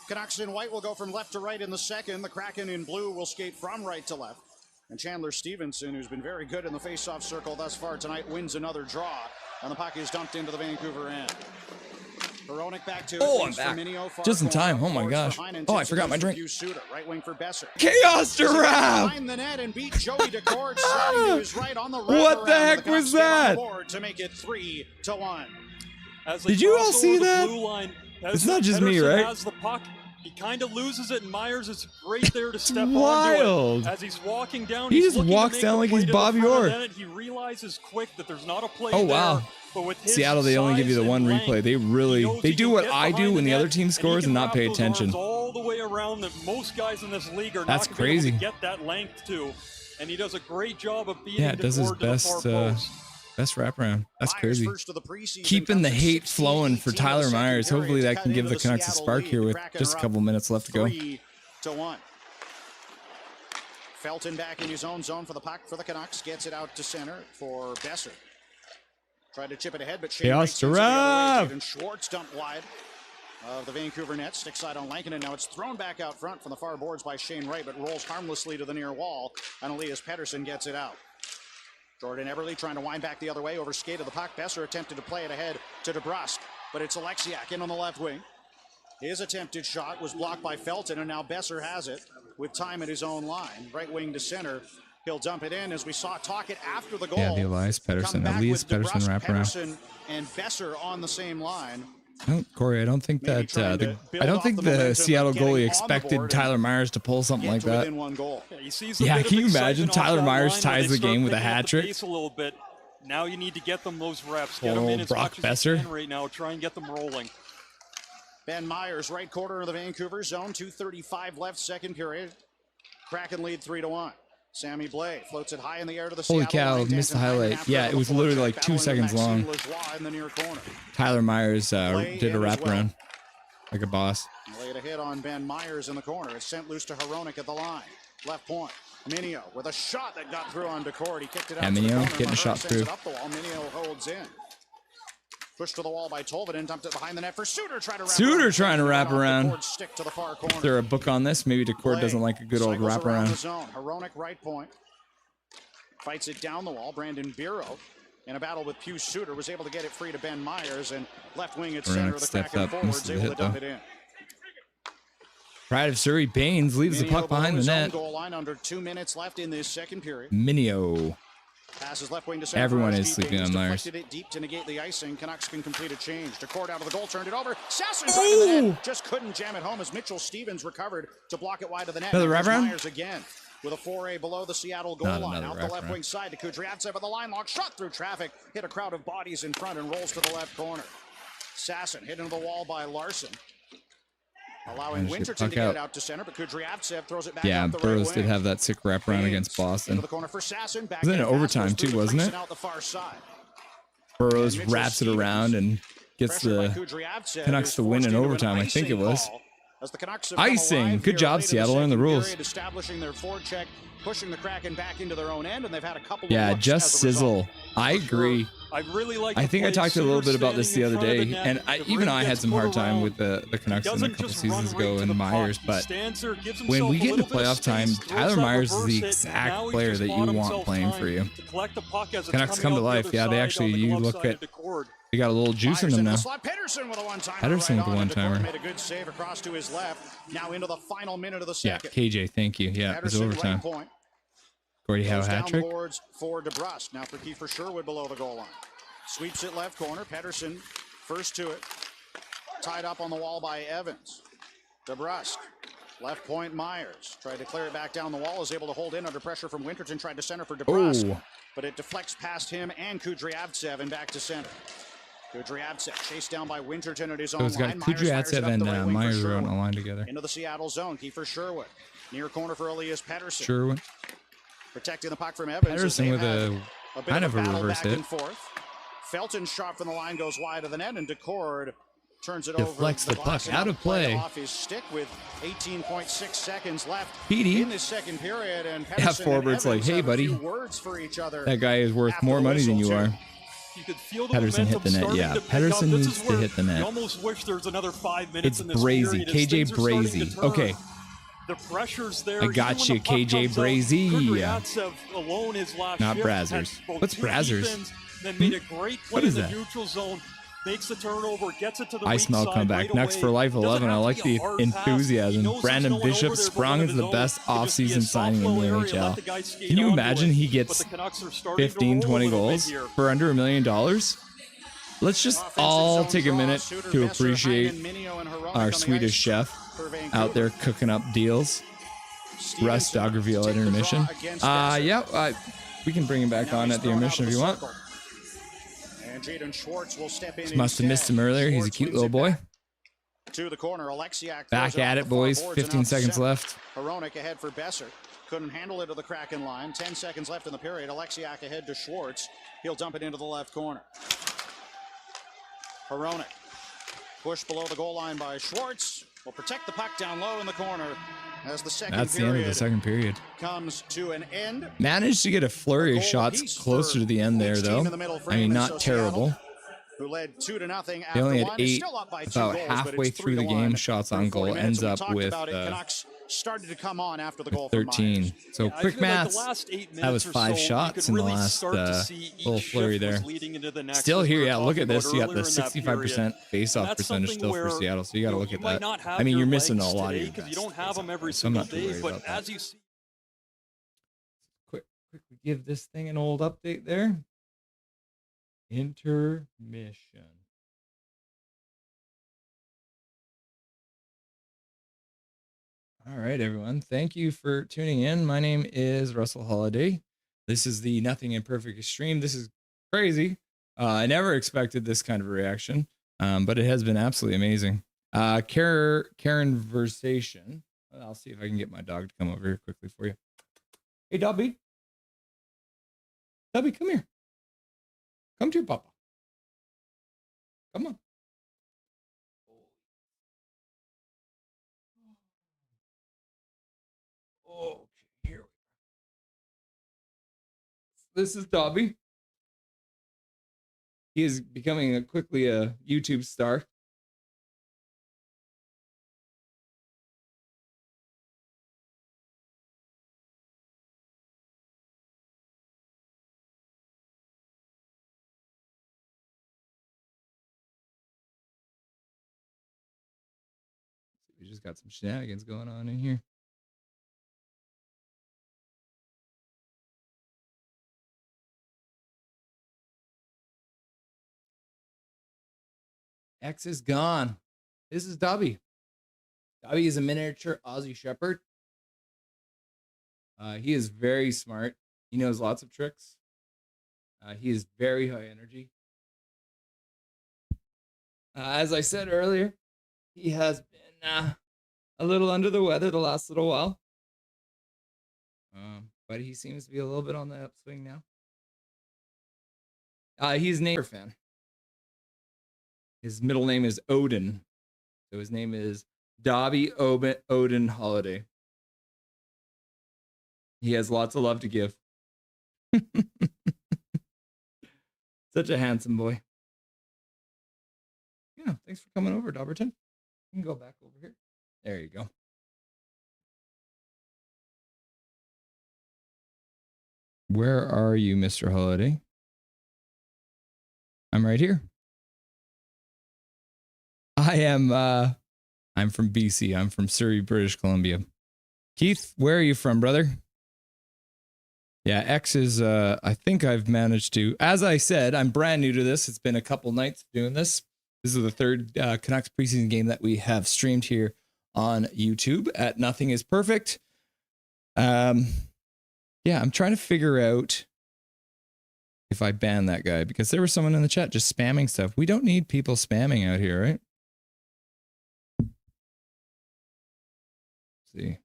Canucks in white will go from left to right in the second. The Kraken in blue will skate from right to left. And Chandler Stevenson, who's been very good in the face-off circle thus far tonight, wins another draw. And the puck is dumped into the Vancouver end. Hronek back to I'm back. Just in time. Oh my gosh. Oh, I forgot my drink. Right wing for Besser. Chaos Giraffe! Behind the net and beat Joey Decord sliding to his right on the what the heck was that? To make it 3-1. Did you all see that? It's not just me, right? Has the puck. He kind of loses it, and Myers is right there to step onto it. As he's walking down, he just walks down like he's Bobby Orr. He realizes quick that there's not a play Oh, wow. there. But with his Seattle, they only give you the one replay. They do what I do when the other team scores and not pay attention. All the way around that most guys in this league are not going to be able to get that length to, and he does a great job of beating. Yeah, it does his best wraparound. That's crazy. Keeping the hate flowing for Tyler Myers. Hopefully that can give the Canucks a spark here with just a couple minutes left to go. 3-1. Felton back in his own zone for the puck for the Canucks. Gets it out to center for Besser. Tried to chip it ahead, but Chaos Giraffe! And Schwartz dumped wide of the Vancouver net. Stick side on Lankinen. Now it's thrown back out front from the far boards by Shane Wright, but rolls harmlessly to the near wall. And Elias Pettersson gets it out. Jordan Eberle trying to wind back the other way. Over skate of the puck. Besser attempted to play it ahead to DeBrusk, but it's Alexiak in on the left wing. His attempted shot was blocked by Felton, and now Besser has it with time at his own line. Right wing to center. He'll dump it in, as we saw Tocchet after the goal. Yeah, the Elias Pettersson wraparound. Pettersson and Besser on the same line. Oh, Corey, I don't think that the Seattle goalie expected Tyler Myers to pull something like that. Yeah, can you imagine Tyler Myers ties the game with a hat trick? A little bit. Now you need to get them those reps. Get them in as much as you can right now. Try and get them rolling. Ben Myers, right corner of the Vancouver zone. 2:35 left, second period. Kraken lead 3-1. Sammy Blais floats it high in the air to the Holy cow, missed the highlight. Yeah, it was literally like 2 seconds long. Tyler Myers did a wraparound like a boss. Laid a hit on Ben Myers in the corner. It's sent loose to Hronek at the line. Left point. Minio with a shot that got through on Decord. He kicked it out. Minio getting a shot through. Minio holds in. Pushed to the wall by Tolvanen, dumped it behind the net for Suter. Suter trying to wrap around. Stick to the far corner. Is there a book on this? Maybe Decord doesn't like a good old wraparound. Hronek right point. Fights it down the wall. Brandon Biro in a battle with Pius Suter was able to get it free to Ben Myers, and left wing at center of the Kraken forwards able to dump it in. Pride of Surrey, Baines leaves the puck behind the net. Goal line under 2 minutes left in this second period. Minio. Passes left wing to center. Everyone is sleeping on Myers. It deep to negate the icing. Canucks can complete a change. Decord out of the goal, turned it over. Sasson to the net. Just couldn't jam it home as Mitchell Stevens recovered to block it wide of the net. Another wraparound? Myers again with a foray below the Seattle goal line. Out the left wing side to Kudryavtsev with the line lock. Shot through traffic. Hit a crowd of bodies in front and rolls to the left corner. Sasson hit into the wall by Larson. Allowing Winterton to get it out to center, but Kudryavtsev throws it back out the right Burroughs wing. did have that sick wraparound against Boston. Into the corner for Sasson. Back it was in overtime too, wasn't it? Out the far side. Burroughs wraps it around and gets the Canucks to win in overtime. I think it was. Icing. Good job, Seattle. Learn the rules. Establishing their forecheck, pushing the Kraken back into their own end, and they've had a couple. Yeah, just sizzle. I agree. I really like. I think I talked a little bit about this the other day, and I had some hard time with the Canucks in a couple seasons ago and Myers, but when we get into playoff time, Tyler Myers is the exact player that you want playing for you. Canucks come to life. Yeah, they actually, you look at, they got a little juice in them now. Pedersen with a one-timer. Pedersen with the one-timer. Made a good save across to his left. Now into the final minute of the second. Yeah, KJ, thank you. Yeah, it was overtime. Gordie Howe hat trick. Boards for DeBrusque. Now for Kiefer Sherwood below the goal line. Sweeps it left corner. Pedersen first to it. Tied up on the wall by Evans. DeBrusque. Left point Myers. Tried to clear it back down the wall. Is able to hold in under pressure from Winterton. Tried to center for DeBrusque. But it deflects past him and Kudryavtsev and back to center. Kudryavtsev chased down by Winterton at his own line. So it's got Kudryavtsev and Myers are on the line together. Into the Seattle zone. Kiefer Sherwood. Near corner for Elias Pedersen. Sherwood. Protecting the puck from Evans. Pedersen with a kind of a reverse hit. Felton's shot from the line goes wide of the net, and Decord turns it deflects over. The puck out of play. Off his stick with 18.6 seconds left Petey. in this second period. And forwards like, hey, buddy, that guy is worth more money than you are. Pedersen hit the net. Yeah, Pedersen needs to hit the net. You almost wish there's another 5 minutes in this Brazy. period. KJ Brazy. Okay. The pressure's there. I got you, KJ Brazy. Alone his last not Brazzers. What's Brazzers? Then made a great play in the neutral zone. Makes the turnover, gets it to the I smell comeback. Next for Life 11. I like the enthusiasm. Brandon Bishop sprung into the best offseason signing in the NHL. Can you imagine he gets 15, 20 goals for under $1 million? Let's just all take a minute to appreciate our Swedish chef out there cooking up deals. Russ Doggerville at intermission. We can bring him back on at the intermission if you want. Must have missed him earlier. He's a cute little boy. To the corner, Alexiak back at it, boys. 15 seconds left. Hronek ahead for Besser. Couldn't handle it to the Kraken line. 10 seconds left in the period. Alexiak ahead to Schwartz. He'll dump it into the left corner. Hronek. Push below the goal line by Schwartz. Will protect the puck down low in the corner. As the second That's the end of the second period. Comes to an end. Managed to get a flurry of shots closer to the end there, though. I mean, not terrible. Who led 2-0 they only had 8, about halfway through the game, shots on goal. Ends up with started to come on after the goal 13. So quick math, that was 5 shots in the last little flurry there. Still here, yeah, look at this. You got the 65% face-off percentage still for Seattle, so you got to look at that. I mean, you're missing a lot of your because you don't have them every single day, but as you see. Quickly give this thing an old update there. Intermission. All right, everyone. Thank you for tuning in. My name is Russell Holiday. This is the Nothing Imperfect stream. This is crazy. I never expected this kind of a reaction, but it has been absolutely amazing. Karen Versation. I'll see if I can get my dog to come over here quickly for you. Hey, Dubby. Dubby, come here. Come to your papa. Come on. Okay, here we go. This is Dobby. He is becoming quickly a YouTube star. We just got some shenanigans going on in here. X is gone. This is Dobby. Dobby is a miniature Aussie Shepherd. He is very smart. He knows lots of tricks. He is very high energy. As I said earlier, he has been a little under the weather the last little while. But he seems to be a little bit on the upswing now. He's a neighbor fan. His middle name is Odin. So his name is Dobby Odin Holiday. He has lots of love to give. Such a handsome boy. Yeah, thanks for coming over, Dobberton. You can go back over here. There you go. Where are you, Mr. Holiday? I'm right here. I'm from BC. I'm from Surrey, British Columbia. Keith, where are you from, brother? Yeah, X is, I think I've managed to, as I said, I'm brand new to this. It's been a couple nights doing this. This is the third Canucks preseason game that we have streamed here on YouTube at Nothing is Perfect. Yeah, I'm trying to figure out if I ban that guy, because there was someone in the chat just spamming stuff. We don't need people spamming out here, right? Let's see.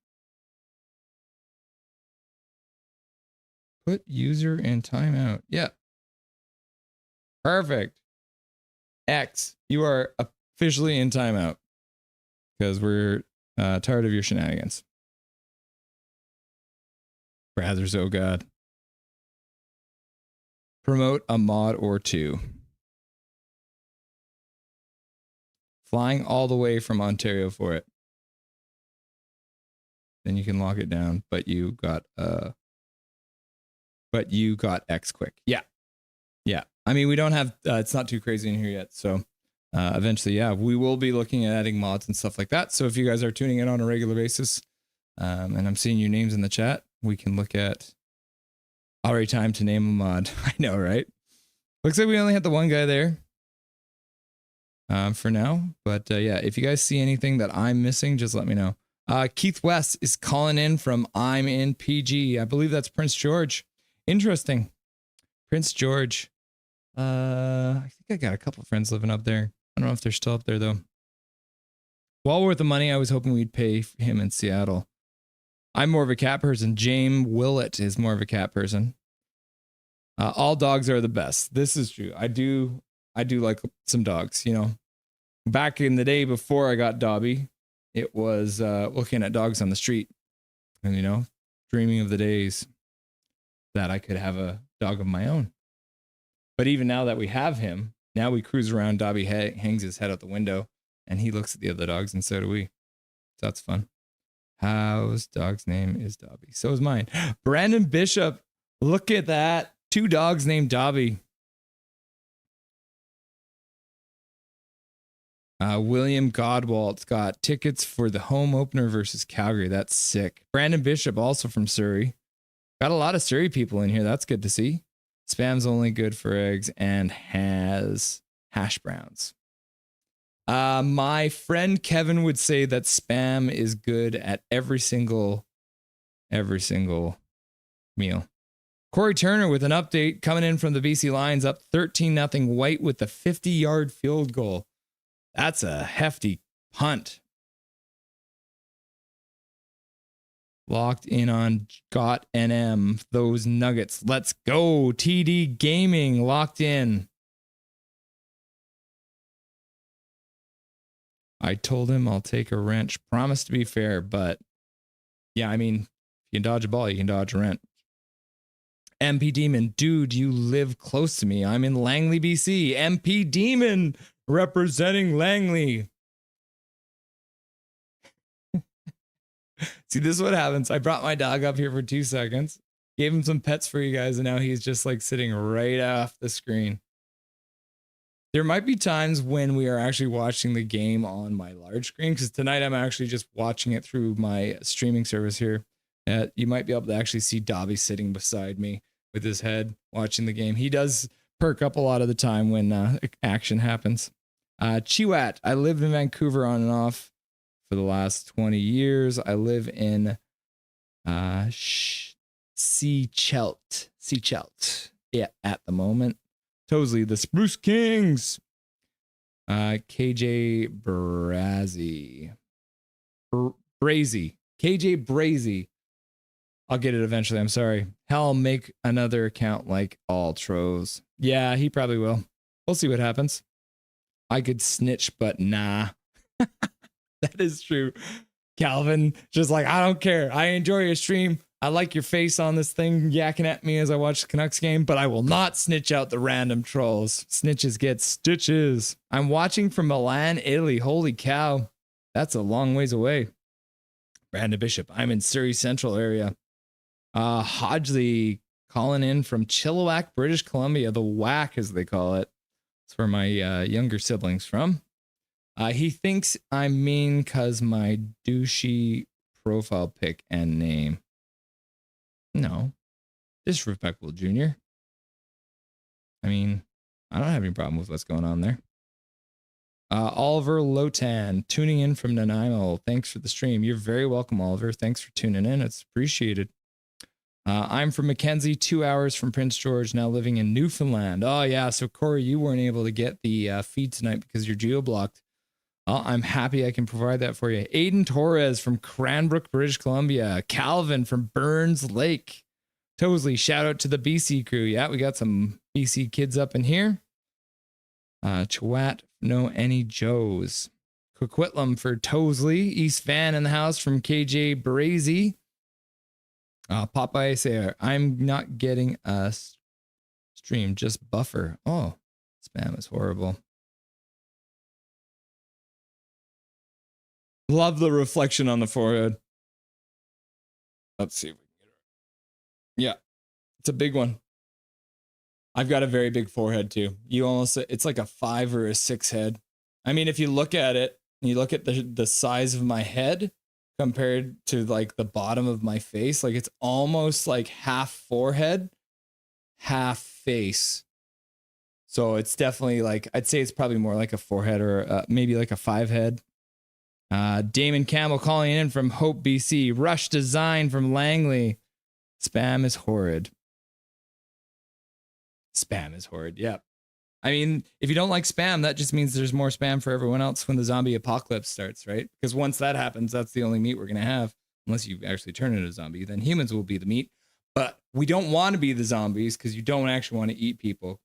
Put user in timeout. Yeah. Perfect. X, you are officially in timeout because we're tired of your shenanigans. Brathers, oh God. Promote a mod or two. Flying all the way from Ontario for it. Then you can lock it down, but you got X quick. Yeah. Yeah. I mean, we don't have it's not too crazy in here yet, so eventually, yeah, we will be looking at adding mods and stuff like that. So if you guys are tuning in on a regular basis, and I'm seeing your names in the chat, we can look at already time to name a mod. I know, right? Looks like we only had the one guy there for now. But yeah, if you guys see anything that I'm missing, just let me know. Keith West is calling in from I'm in PG. I believe that's Prince George. Interesting. Prince George. I think I got a couple of friends living up there. I don't know if they're still up there though. Well worth the money. I was hoping we'd pay him in Seattle. I'm more of a cat person. James Willett is more of a cat person. All dogs are the best. This is true. I do like some dogs, you know. Back in the day before I got Dobby, it was looking at dogs on the street and, you know, dreaming of the days that I could have a dog of my own. But even now that we have him, now we cruise around, Dobby hangs his head out the window and he looks at the other dogs, and so do we. So that's fun. How's dog's name is Dobby. So is mine. Brandon Bishop. Look at that. 2 dogs named Dobby. William Godwalt's got tickets for the home opener versus Calgary. That's sick. Brandon Bishop, also from Surrey. Got a lot of Surrey people in here. That's good to see. Spam's only good for eggs and has hash browns. My friend Kevin would say that spam is good at every single meal. Corey Turner with an update coming in from the BC Lions, up 13-0 White with the 50-yard field goal. That's a hefty punt. Locked in on Got NM, those Nuggets. Let's go. TD Gaming locked in. I told him I'll take a wrench. Promise to be fair, but yeah, I mean, if you can dodge a ball, you can dodge a wrench. MP Demon, dude, you live close to me. I'm in Langley, BC. MP Demon representing Langley. See, this is what happens. I brought my dog up here for 2 seconds, gave him some pets for you guys, and now he's just like sitting right off the screen. There might be times when we are actually watching the game on my large screen, because tonight I'm actually just watching it through my streaming service here. You might be able to actually see Dobby sitting beside me with his head watching the game. He does perk up a lot of the time when action happens. Chiwat, I lived in Vancouver on and off for the last 20 years. I live in Seachelt. Yeah, at the moment. Tosley, the Spruce Kings. KJ Brazy. KJ Brazy. I'll get it eventually. I'm sorry. Hell, make another account like all trolls. Yeah, he probably will. We'll see what happens. I could snitch, but nah. That is true. Calvin, just like, I don't care. I enjoy your stream. I like your face on this thing yakking at me as I watch the Canucks game, but I will not snitch out the random trolls. Snitches get stitches. I'm watching from Milan, Italy. Holy cow. That's a long ways away. Brandon Bishop, I'm in Surrey Central area. Hodgley calling in from Chilliwack, British Columbia, the whack as they call it. That's where my younger siblings from. He thinks I'm mean because my douchey profile pic and name. No, disrespectful, Junior. I mean, I don't have any problem with what's going on there. Oliver Lotan tuning in from Nanaimo. Thanks for the stream. You're very welcome, Oliver. Thanks for tuning in. It's appreciated. I'm from Mackenzie, 2 hours from Prince George, now living in Newfoundland. Oh, yeah. So, Corey, you weren't able to get the feed tonight because you're geo-blocked. I'm happy I can provide that for you. Aiden Torres from Cranbrook, British Columbia. Calvin from Burns Lake. Tosley, shout out to the BC crew. Yeah, we got some BC kids up in here. Chawat, no any Joes. Coquitlam for Tosley. East Van in the house from KJ Brazy. Popeye Sayer, I'm not getting a stream, just buffer. Oh, spam is horrible. Love the reflection on the forehead. Let's see if we can get it. Yeah, it's a big one. I've got a very big forehead too. It's like a 5 or a 6 head. I mean, if you look at it, you look at the size of my head compared to like the bottom of my face, like it's almost like half forehead, half face. So it's definitely like, I'd say it's probably more like a 4-head or maybe like a 5-head. Damon Campbell calling in from Hope, BC. Rush Design from Langley. Spam is horrid. Spam is horrid. Yep. I mean, if you don't like spam, that just means there's more spam for everyone else when the zombie apocalypse starts, right? Because once that happens, that's the only meat we're going to have. Unless you actually turn into a zombie, then humans will be the meat. But we don't want to be the zombies because you don't actually want to eat people.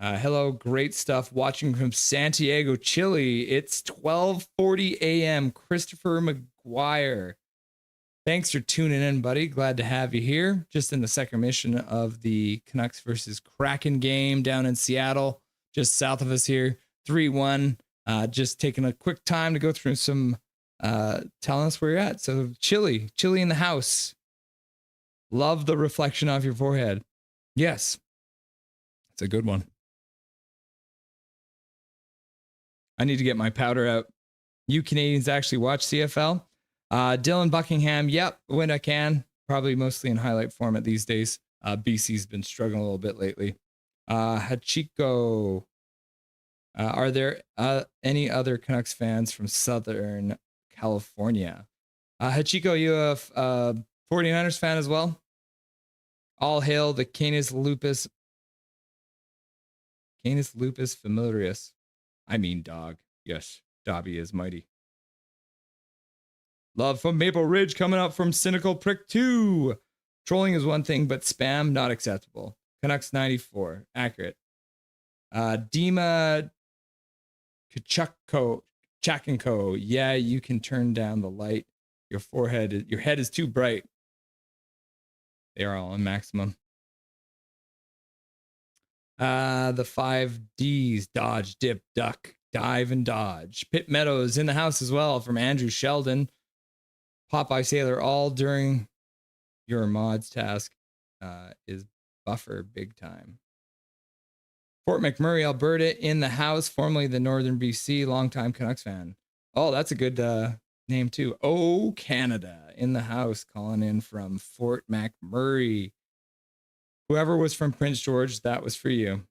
Hello, great stuff. Watching from Santiago, Chile. It's 12:40 a.m. Christopher McGuire. Thanks for tuning in, buddy. Glad to have you here. Just in the second mission of the Canucks versus Kraken game down in Seattle, just south of us here. 3-1. Just taking a quick time to go through some telling us where you're at. So Chile in the house. Love the reflection off your forehead. Yes. It's a good one. I need to get my powder out. You Canadians actually watch CFL? Dylan Buckingham, yep, when I can. Probably mostly in highlight format these days. BC's been struggling a little bit lately. Hachiko. Are there any other Canucks fans from Southern California? Hachiko, you a 49ers fan as well? All hail the Canis lupus familiaris. I mean dog. Yes, Dobby is mighty. Love from Maple Ridge coming up from Cynical Prick 2. Trolling is one thing, but spam not acceptable. Canucks 94. Accurate. Dima Chakenko. Yeah, you can turn down the light. Your head is too bright. They are all on maximum. The 5 Ds, dodge, dip, duck, dive, and dodge. Pitt Meadows in the house as well from Andrew Sheldon. Popeye Sailor, all during your mods task is buffer big time. Fort McMurray, Alberta in the house, formerly the Northern BC, longtime Canucks fan. Oh, that's a good name too. Oh, Canada in the house, calling in from Fort McMurray. Whoever was from Prince George, that was for you.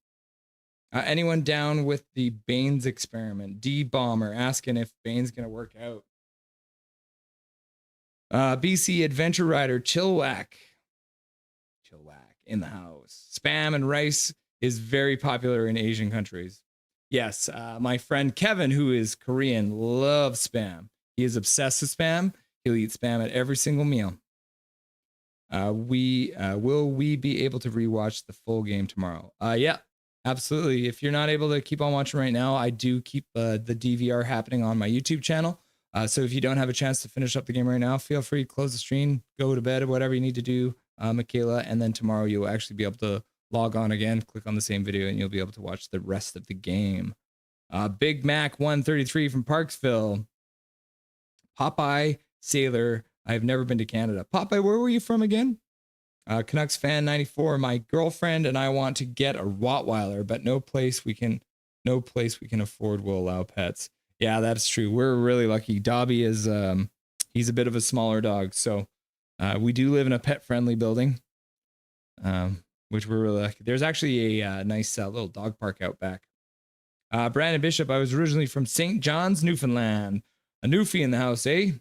Anyone down with the Baines experiment? D Bomber asking if Baines gonna work out. BC Adventure Rider Chilwhack in the house. Spam and rice is very popular in Asian countries. Yes, my friend Kevin, who is Korean, loves spam. He is obsessed with spam. He'll eat spam at every single meal. Will we be able to rewatch the full game tomorrow? Yeah, absolutely. If you're not able to keep on watching right now, I do keep the DVR happening on my YouTube channel. So if you don't have a chance to finish up the game right now, feel free to close the stream, go to bed, or whatever you need to do, Michaela. And then tomorrow you'll actually be able to log on again, click on the same video, and you'll be able to watch the rest of the game. Big Mac 133 from Parksville. Popeye Sailor. I've never been to Canada. Popeye, where were you from again? Canucks fan 94. My girlfriend and I want to get a Rottweiler, but no place we can afford will allow pets. Yeah, that's true. We're really lucky. Dobby is he's a bit of a smaller dog, so we do live in a pet-friendly building, which we're really lucky. There's actually a nice little dog park out back. Brandon Bishop, I was originally from St. John's, Newfoundland. A Newfie in the house, eh?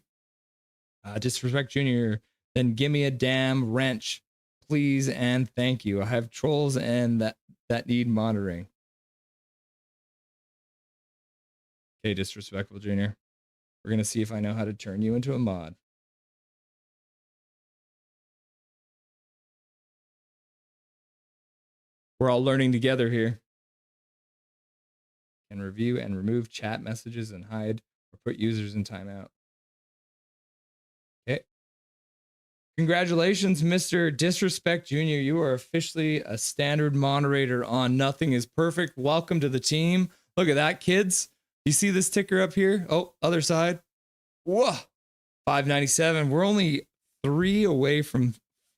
Disrespect Junior, then give me a damn wrench, please and thank you. I have trolls and that need monitoring. Okay, Disrespectful Junior. We're gonna see if I know how to turn you into a mod. We're all learning together here. Can review and remove chat messages and hide or put users in timeout. Okay. Congratulations, Mr. Disrespect Jr. You are officially a standard moderator on Nothing is Perfect. Welcome to the team. Look at that, kids. You see this ticker up here? Oh, other side. Whoa. 597. We're only 3 away from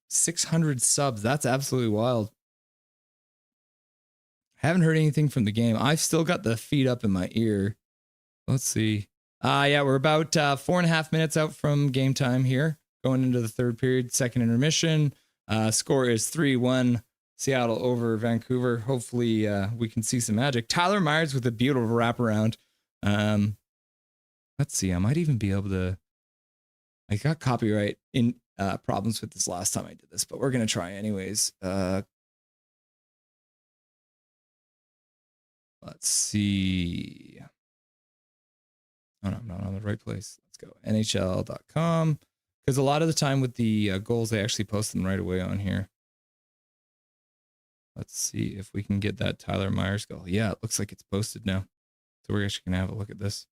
600 subs. That's absolutely wild. Haven't heard anything from the game. I've still got the feed up in my ear. Let's see. Yeah, we're about 4.5 minutes out from game time here. Going into the third period, second intermission. Score is 3-1 Seattle over Vancouver. Hopefully we can see some magic. Tyler Myers with a beautiful wraparound. Let's see. I might even be able to. I got copyright in problems with this last time I did this, but we're gonna try anyways. Let's see. Oh no, I'm not on the right place. Let's go NHL.com. Because a lot of the time with the goals, they actually post them right away on here. Let's see if we can get that Tyler Myers goal. Yeah, it looks like it's posted now. So we're actually going to have a look at this.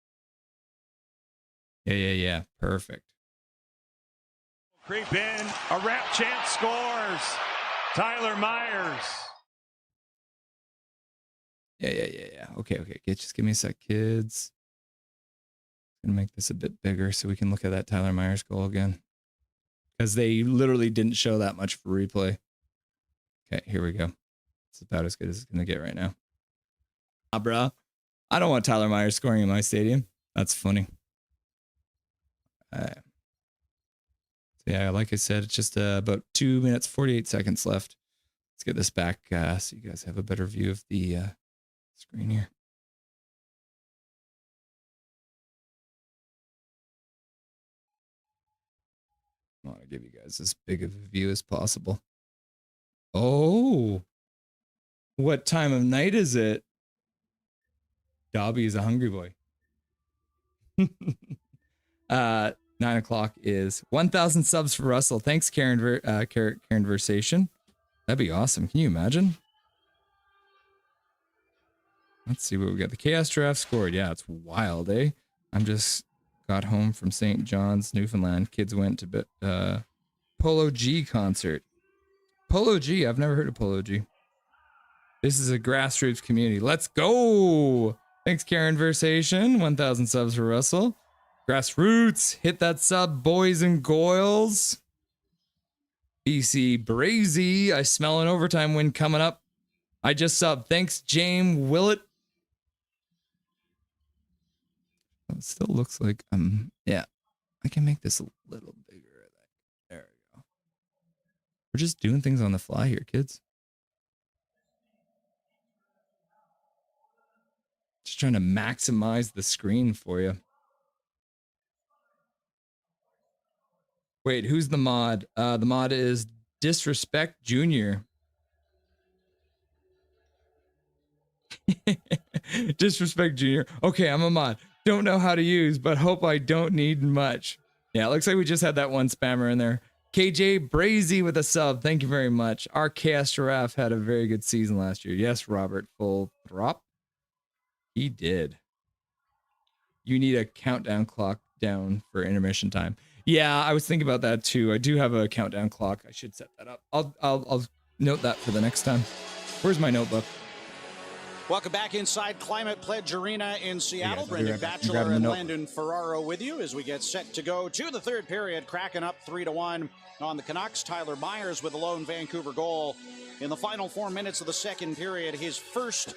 Yeah. Perfect. Creep in. A wrap chance scores. Tyler Myers. Yeah. Okay. Just give me a sec, kids. Gonna make this a bit bigger so we can look at that Tyler Myers goal again. Because they literally didn't show that much for replay. Okay, here we go. It's about as good as it's gonna get right now. Bruh. I don't want Tyler Myers scoring in my stadium. That's funny. So yeah, like I said, it's just about 2 minutes, 48 seconds left. Let's get this back so you guys have a better view of the screen here. I want to give you guys as big of a view as possible. Oh, what time of night is it? Dobby is a hungry boy. 9 o'clock is 1,000 subs for Russell. Thanks, Karen Versation. That'd be awesome. Can you imagine? Let's see what we got. The Chaos Draft scored. Yeah, it's wild, eh? I'm just got home from St. John's, Newfoundland. Kids went to Polo G concert. Polo G. I've never heard of Polo G. This is a grassroots community. Let's go. Thanks, Karen Versation. 1,000 subs for Russell. Grassroots. Hit that sub, boys and goyles. BC Brazy. I smell an overtime win coming up. I just subbed. Thanks, James Willett. It still looks like yeah, I can make this a little bigger. There we go. We're just doing things on the fly here, kids. Just trying to maximize the screen for you. Wait, who's the mod? The mod is Disrespect Junior. Disrespect Junior. Okay, I'm a mod. Don't know how to use, but hope I don't need much. Yeah, it looks like we just had that one spammer in there. KJ Brazy with a sub. Thank you very much. Our Chaos Giraffe had a very good season last year. Yes, Robert. Full drop. He did. You need a countdown clock down for intermission time. Yeah, I was thinking about that too. I do have a countdown clock. I should set that up. I'll note that for the next time. Where's my notebook? Welcome back inside Climate Pledge Arena in Seattle. Brendan Batchelor and Landon Ferraro with you as we get set to go to the third period. Kraken up 3-1 on the Canucks. Tyler Myers with a lone Vancouver goal in the final 4 minutes of the second period. His first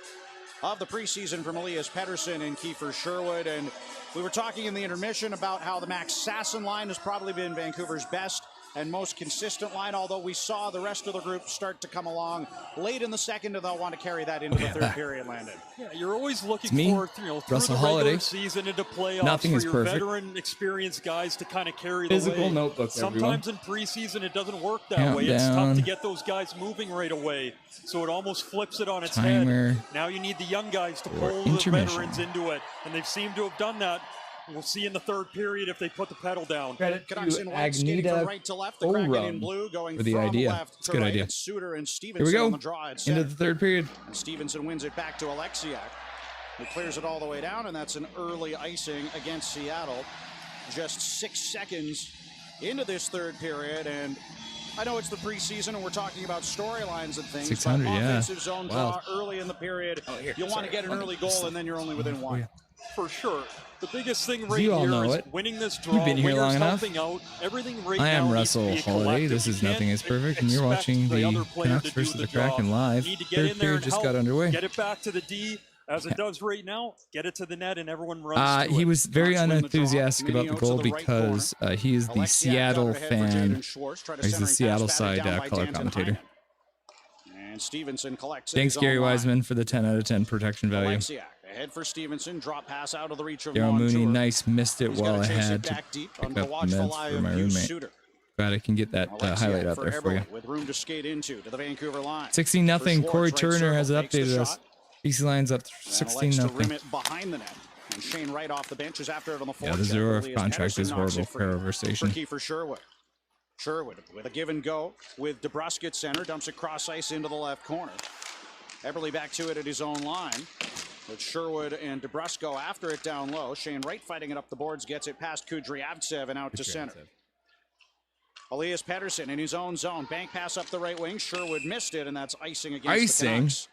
of the preseason from Elias Pettersson and Kiefer Sherwood. And we were talking in the intermission about how the Max Sasson line has probably been Vancouver's best and most consistent line, although we saw the rest of the group start to come along late in the second, and they'll want to carry that into the third period, Landon. Yeah, you're always looking for, through Russell the regular Holiday. Season into playoffs Nothing for is your perfect. veteran, experienced guys to kind of carry Physical the way. notebook, Sometimes everyone. in preseason, it doesn't work that way. It's tough to get those guys moving right away, so it almost flips it on its head. Now you need the young guys to pull the veterans into it, and they've seemed to have done that. We'll see in the third period if they put the pedal down. Credit Canucks to in white, skating from right to left. The Kraken in blue going for the from idea. left It's a to good right. idea. It's Suter and Here we Stevenson go. on the draw at Into center. the third period. And Stevenson wins it back to Alexiak, who clears it all the way down, and that's an early icing against Seattle. Just 6 seconds into this third period, and I know it's the preseason and we're talking about storylines and things, 600, but yeah. offensive zone draw early in the period. You'll want to get an early goal, and then you're only within one. For sure. The biggest thing right You all here know is it. winning this draw. You've been here long enough. Helping out. Everything right I am now Russell needs to be a Holiday. collective. This is You Nothing can't is Perfect, and you're expect watching the other the player Canucks to do versus the job. Kraken live. You need to get Third in there period and just help. got underway. Get it back to the D as it does right now. Get it to the net, and everyone runs to He it. was very Canucks win the draw. unenthusiastic about the Minio goal to the right because he is the Alexiak Seattle got it ahead for fan. Jaden Schwartz, tried to He's the centering Seattle pass, batted side down by color Danton commentator. Hyman. And Stevenson collects it. Thanks, his Gary own line. Wiseman, for the 10 out of 10 protection value. Alexiak ahead for Stevenson, drop pass out of the reach of Daryl Mooney, Montour. nice, missed it He's while gotta I chase it had to back deep pick under up the the watchful meds eye for of my Hugh roommate. Suter. Glad I can get that Alexiak highlight out there for you. Eberle with room to skate into to the Vancouver line. 16-0. For Corey Schwartz, right Turner has circle, takes the updated us. shot, BC Lions up and elects to rim 16-0. it behind the net. And Shane Wright off the bench is after it on the Yeah, forecheck. the zero Elias contract Pettersson is knocks horrible it free conversation. For Kiefer Sherwood. Sherwood with a give and go with DeBrusk at center, dumps it cross ice into the left corner. Eberle back to it at his own line. But Sherwood and DeBrusk go after it down low. Shane Wright fighting it up the boards, gets it past Kudryavtsev and out to center. Elias Pettersson in his own zone. Bank pass up the right wing. Sherwood missed it, and that's icing against the Canucks.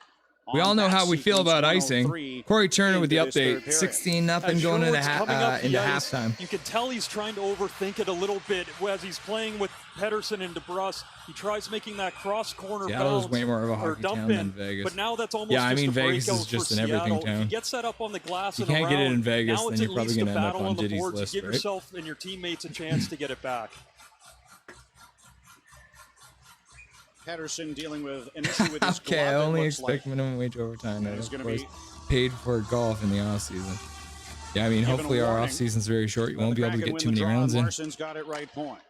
We all know how we feel about icing. 103 Corey Turner with the into this third update. period. 16-0 going into halftime. You can tell he's trying to overthink it a little bit as he's playing with Pettersson and DeBrusk. He tries making that cross corner Seattle's bounce way more of a or hockey dump town in, than Vegas. but now that's almost Yeah, I just mean, a Vegas breakout is just for an everything Seattle. If town. he gets that up on the glass You and can't get it around, in Vegas, now then it's you're at probably least a gonna end up battle on the Diddy's boards. list, Give right? yourself and your teammates a chance to get it back. Pettersson dealing with an issue with his Okay, I glove, it only looks expect like. minimum wage overtime. And It's of gonna course, be paid for golf in the off season. Yeah, I mean, given a hopefully our warning. off season's very short. You But won't the be able to Kraken get win too the many draw, rounds in. Larson's got it right point.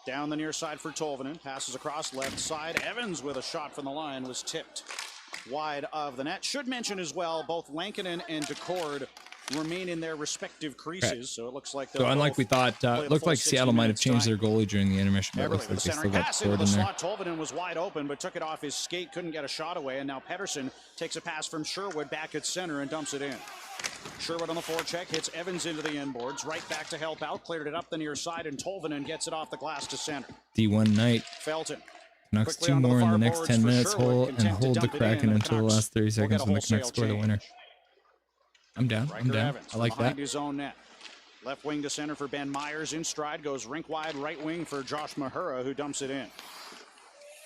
Down the near side for Tolvanen. Passes across left side. Evans with a shot from the line was tipped wide of the net. Should mention as well, both Lankinen and Decord remain in their respective creases. Okay. So it looks like So unlike we thought, play the looked full like 60 Seattle might have minutes changed time. their goalie during the intermission, but it Eberle looks with like the they center still got pass into scored the in there. slot. Tolvanen was wide open, but took it off his skate. Couldn't get a shot away. And now Pettersson takes a pass from Sherwood back at center and dumps it in. Sherwood on the forecheck hits Evans into the inboards. Right back to help out. Cleared it up the near side, and Tolvanen gets it off the glass to center. D1 night. Felton. Canucks Quickly 2 onto the more in far the next boards 10 for minutes Sherwood, and content to hold the dump it in, Kraken and until the Canucks last 30 will get seconds a when the Canucks wholesale score the winner. change. I'm down. I'm Riker down. Evans I like behind that. his own net. Left wing to center for Ben Myers. In stride goes rink wide right wing for Josh Mahura, who dumps it in.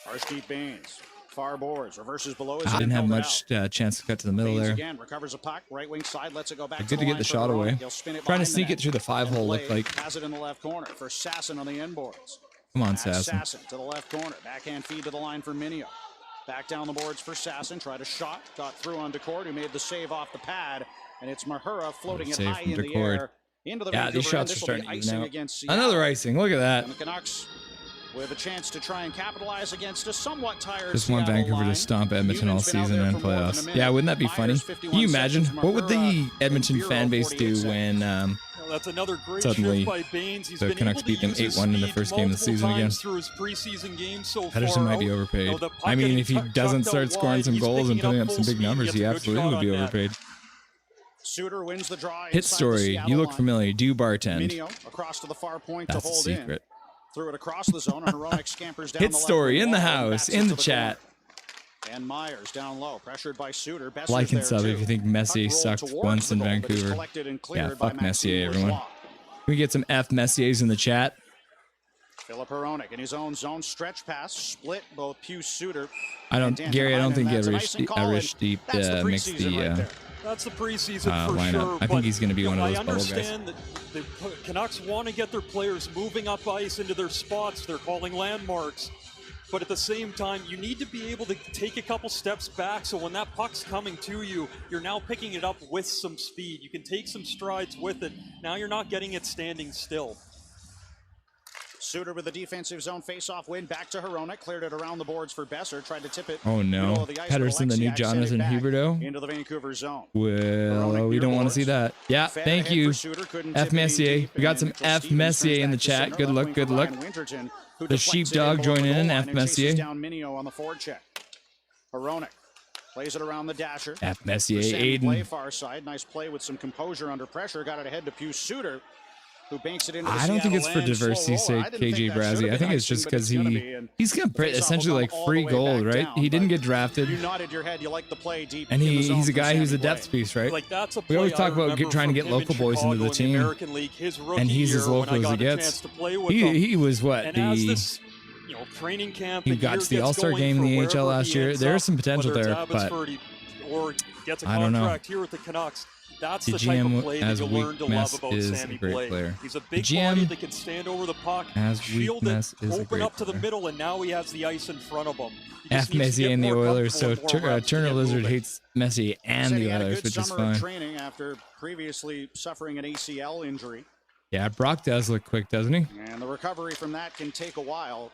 Arshdeep Baines. Far boards. Reverses below his I head, didn't have held it much out. chance to cut to the middle Baines there. again recovers a puck. Right wing side lets it go back. Good to to get line the for shot Verona. away. He'll spin it Trying to behind the sneak net. it through the 5-hole Blade looked like. has it in the left corner for Sasson on the inboards. Come on, That's Sasson. Sasson to the left corner. Backhand feed to the line for Minio. Back down the boards for Sasson. Tried a shot. Got through on Decord, who made the save off the pad. And it's Mahura floating it high in the air. Into the yeah, these shots are starting to even out. Another icing. Look at that. And the Canucks with a chance to try and capitalize against a somewhat tired just want Vancouver to stomp Edmonton all season and playoffs. Yeah, wouldn't that be funny? Can you imagine? What would the Edmonton fan base do when that's another great suddenly by Baines. He's the been Canucks beat them 8-1 in the first game of the season again? Through his preseason game so Henderson might be overpaid. I mean, if he doesn't start scoring some goals and putting up some big numbers, he absolutely would be overpaid. Suter wins the draw. Hit story. You look familiar. Do you bartend? Across to the far point That's to hold a secret. Threw it across the zone, and Hronek scampers down Hit the story in the house, in the chat. And Myers down low, pressured by Suter. Like and sub if you think Messier sucked once in Vancouver. Yeah, fuck Messier, everyone. Can we get some F Messiers in the chat? Philip Hronek in his own zone, stretch pass, split both Suter. I don't, Gary. I don't think Rich Deep mixed the. That's the preseason for lineup. sure. I think he's going to be one of those bubble guys. I understand that the Canucks want to get their players moving up ice into their spots. They're calling landmarks. But at the same time, you need to be able to take a couple steps back so when that puck's coming to you, you're now picking it up with some speed. You can take some strides with it. Now you're not getting it standing still. Suter with the defensive zone face-off win. Back to Hronek. Cleared it around the boards for Besser. Tried to tip it. Oh, no. Pedersen, the new Jonathan Huberdeau. Into the Vancouver zone. Well, we don't want to see that. Yeah, thank you. F. Messier. We got some F. Messier in the chat. Good luck, good luck. The sheepdog joining in. F. Messier. Down Minio on the forward check. Hronek plays it around the dasher. F. Messier, Aiden. Far side. Nice play with some composure under pressure. Got it ahead to Suter, who banks it into the I don't think it's for diversity's sake, KJ Brazzy. I think it's just because he's got essentially like free gold, right? He didn't get drafted. You nodded your head. You like the play deep. And he's a guy who's a depth piece, right? Like that's a we always talk about trying to get local boys into the team, and he's as local as he gets. He was what training camp. He got to the All-Star game in the AHL last year. There's some potential there, but I don't know. Here with the Canucks. That's the type GM of play that you learn to love about Sammy Blais. He's a big body that can stand over the puck, shield it, open up to the middle, and now he has the ice in front of him. F. Messier and the Oilers, so Turner Lizard hates Messier and the Oilers, which is fine. Training after previously suffering an ACL injury. Yeah, Brock does look quick, doesn't he? And the recovery from that can take a while.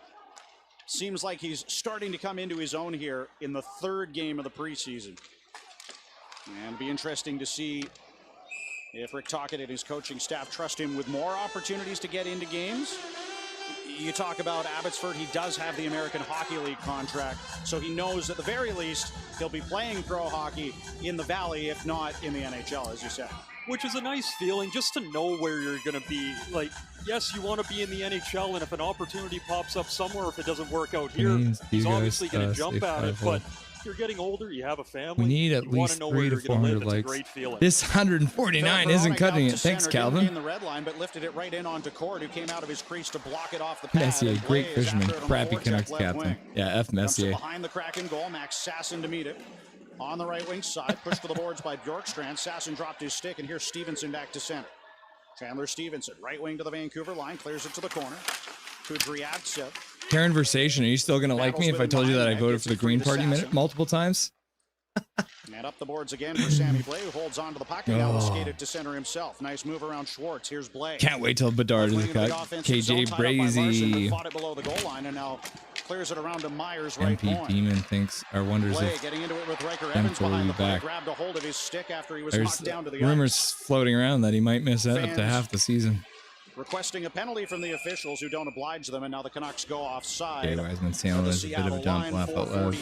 Seems like he's starting to come into his own here in the third game of the preseason. And it'll be interesting to see if Rick Tocchet and his coaching staff trust him with more opportunities to get into games. You talk about Abbotsford, he does have the American Hockey League contract, so he knows at the very least he'll be playing pro hockey in the Valley, if not in the NHL, as you said. Which is a nice feeling, just to know where you're going to be. Like, yes, you want to be in the NHL, and if an opportunity pops up somewhere, if it doesn't work out here, he's obviously going to jump at it, but you're getting older, you have a family. We need at least 300 to 400 likes. This 149 isn't cutting it. Thanks, Calvin. In the red line, but lifted it right in on Decord, who came out of his crease to block it off the pad. Messier, great fisherman, crappy Canucks captain. Yeah, F. Messier. Behind the Kraken goal, Max Sasson to meet it. On the right wing side, pushed to the boards by Bjorkstrand. Sasson dropped his stick, and here's Stevenson back to center. Chandler Stevenson, right wing to the Vancouver line, clears it to the corner. Kudryavtsev. Karen Versation, are you still going to like me if I told you that I voted for the Green Party multiple times? And up the boards again for Sammy Blais, who holds on to the puck and now will skate it to center himself. Nice move around Schwartz. Here's Blais. Can't wait till Bedard is cut. KJ Brazy. Fought it below the goal line and now clears it around to Myers right point. MP Demon thinks or wonders Blais if getting into it with Riker Evans behind the play. Grabbed a hold of his stick after he was knocked down to the rumors ice. Floating around that he might miss out up to half the season. Requesting a penalty from the officials who don't oblige them, and now the Canucks go offside. Jay Wiseman saying is a bit of a dump laugh out loud.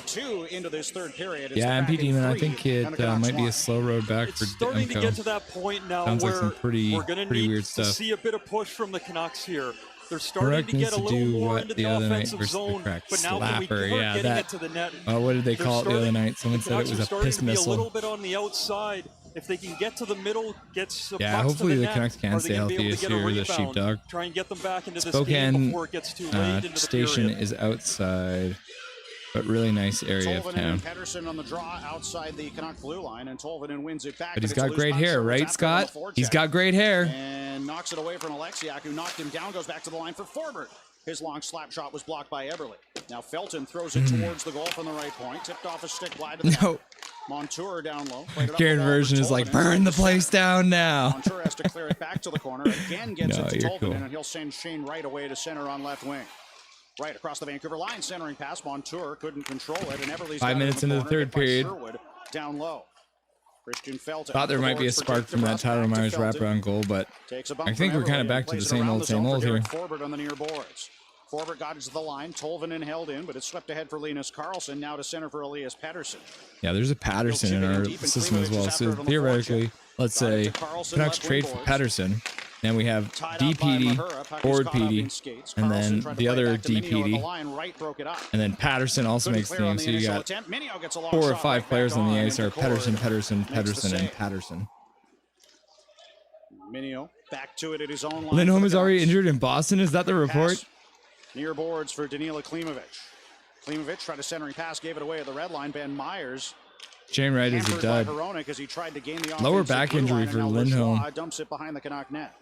Into this third period. Yeah, MP Demon, I think it might be a slow road back for Demko. It's starting to get to that point now Sounds where like some pretty weird stuff. To see a bit of push from the Canucks here. They're starting to get a little more into the offensive zone, but now can we start getting it to the net? What did they call it the other night? Someone said it was a piss missile. A little bit on the outside. If they can get to the middle, get some hopefully the Canucks can stay healthy this year. The sheepdog. Try and get them back into this game before it gets too late into the station period. is outside, but really nice area of town. And Pedersen on the draw outside the Canuck blue line, and Tolvanen wins it back. But he's got great hair, right, Scott? He's got great hair. And knocks it away from Alexiak, who knocked him down. Goes back to the line for Forbert. His long slap shot was blocked by Eberle. Now Felton throws it towards the goal from the right point. Tipped off a stick wide to the net. Montour down low. Karen version is like, burn the place down now. Montour has to clear it back to the corner. Again gets it to Tolvanen, and he'll send Shane Wright away to center on left wing. Right across the Vancouver line, centering pass. Montour couldn't control it, and Everly's 5 minutes into the third period. Sherwood down low. Christian Felton. Thought there might be a spark from that Tyler Myers wraparound goal, but I think we're kind of back to the same old here. Forbert on the near boards. Forbert got it to the line. Tolvanen held in, but it's swept ahead for Linus Karlsson. Now to center for Elias Pettersson. Yeah, there's a Patterson in our system as well. So theoretically, let's say Canucks trade for Pettersson. Then we have DPD, forward PD, and then the other DPD. And then Patterson also makes the team. So you got 4 or 5 players on the ice are Pettersson, Pettersson, Pettersson, and Patterson. Minio back to it at his own line. Lindholm is already injured in Boston. Is that the report? Near boards for Danila Klimovich. Klimovich tried a centering pass, gave it away at the red line. Ben Myers. Shane Wright is a dud. He tried to gain the lower back injury for Lindholm. Dumps it behind the Canuck net.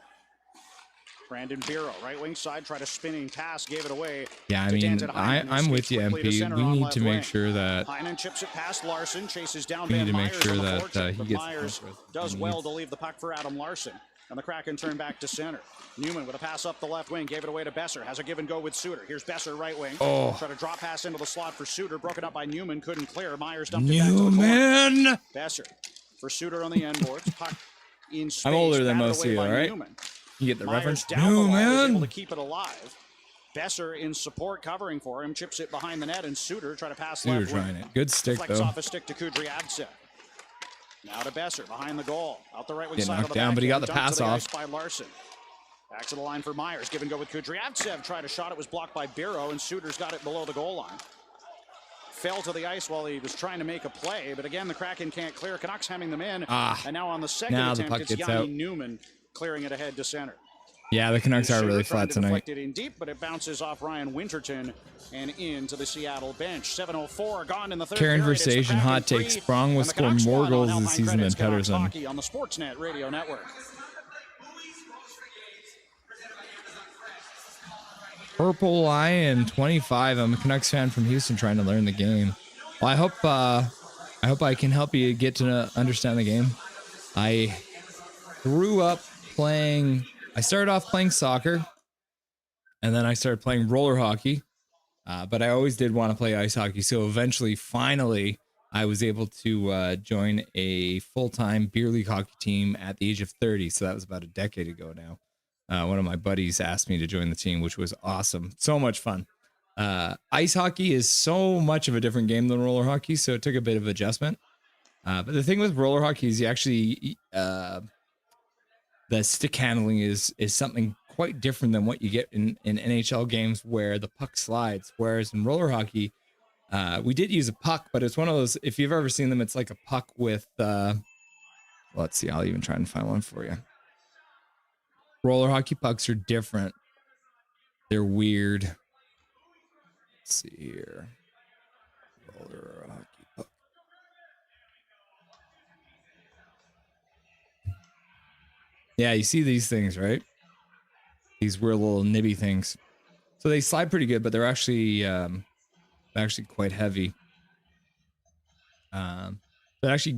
Brandon Biro, right wing side, tried a spinning pass, gave it away. Yeah, I mean, I'm with you, MP. We need to make sure that Heinen chips it past Larson, chases down we need Ben to make Myers sure on the that forecheck, he but gets Myers does well to leave the puck for Adam Larson. And the Kraken turn back to center. Newman with a pass up the left wing, gave it away to Besser. Has a give and go with Suter. Here's Besser, right wing. Oh. Try to drop pass into the slot for Suter. Broken up by Newman, couldn't clear. Myers dumped it back to the corner. Besser for Suter on the end boards. Puck in space. I'm older than most of you, all right? Newman. You get the Myers reference? Down the line, able to keep it alive. Besser in support covering for him. Chips it behind the net, and Suter try to pass Suter left trying wing. it. Good stick, Flex though. off a stick to Kudryavtsev. Now to Besser, behind the goal. Out the right wing Get side of the down, but he got the dumped pass to the off. ice by Larson. Back to the line for Myers. Give and go with Kudryavtsev. Tried a shot. It was blocked by Biro, and Suter's got it below the goal line. Fell to the ice while he was trying to make a play, but again, the Kraken can't clear. Canucks hemming them in. And now on the second attempt, it's Yanni Newman clearing it ahead to center. Yeah, the Canucks are really flat tonight. It in deep, but it bounces off Ryan Winterton and into the Seattle bench. 7:04 gone in the third period. Conversation hot take. Sprong will score more goals this season than Pettersson. On the Sportsnet Radio Network. Purple Lion 25. I'm a Canucks fan from Houston trying to learn the game. Well, I hope I can help you get to understand the game. I grew up playing. I started off playing soccer, and then I started playing roller hockey. But I always did want to play ice hockey. So eventually, finally, I was able to join a full-time beer league hockey team at the age of 30. So that was about a decade ago now. One of my buddies asked me to join the team, which was awesome. So much fun. Ice hockey is so much of a different game than roller hockey, so it took a bit of adjustment. But the thing with roller hockey is you actually the stick handling is something quite different than what you get in NHL games where the puck slides. Whereas in roller hockey, we did use a puck, but it's one of those, if you've ever seen them, it's like a puck with, let's see, I'll even try and find one for you. Roller hockey pucks are different. They're weird. Let's see here. Roller hockey puck. Yeah, you see these things, right? These weird little nibby things. So they slide pretty good, but they're actually quite heavy. That actually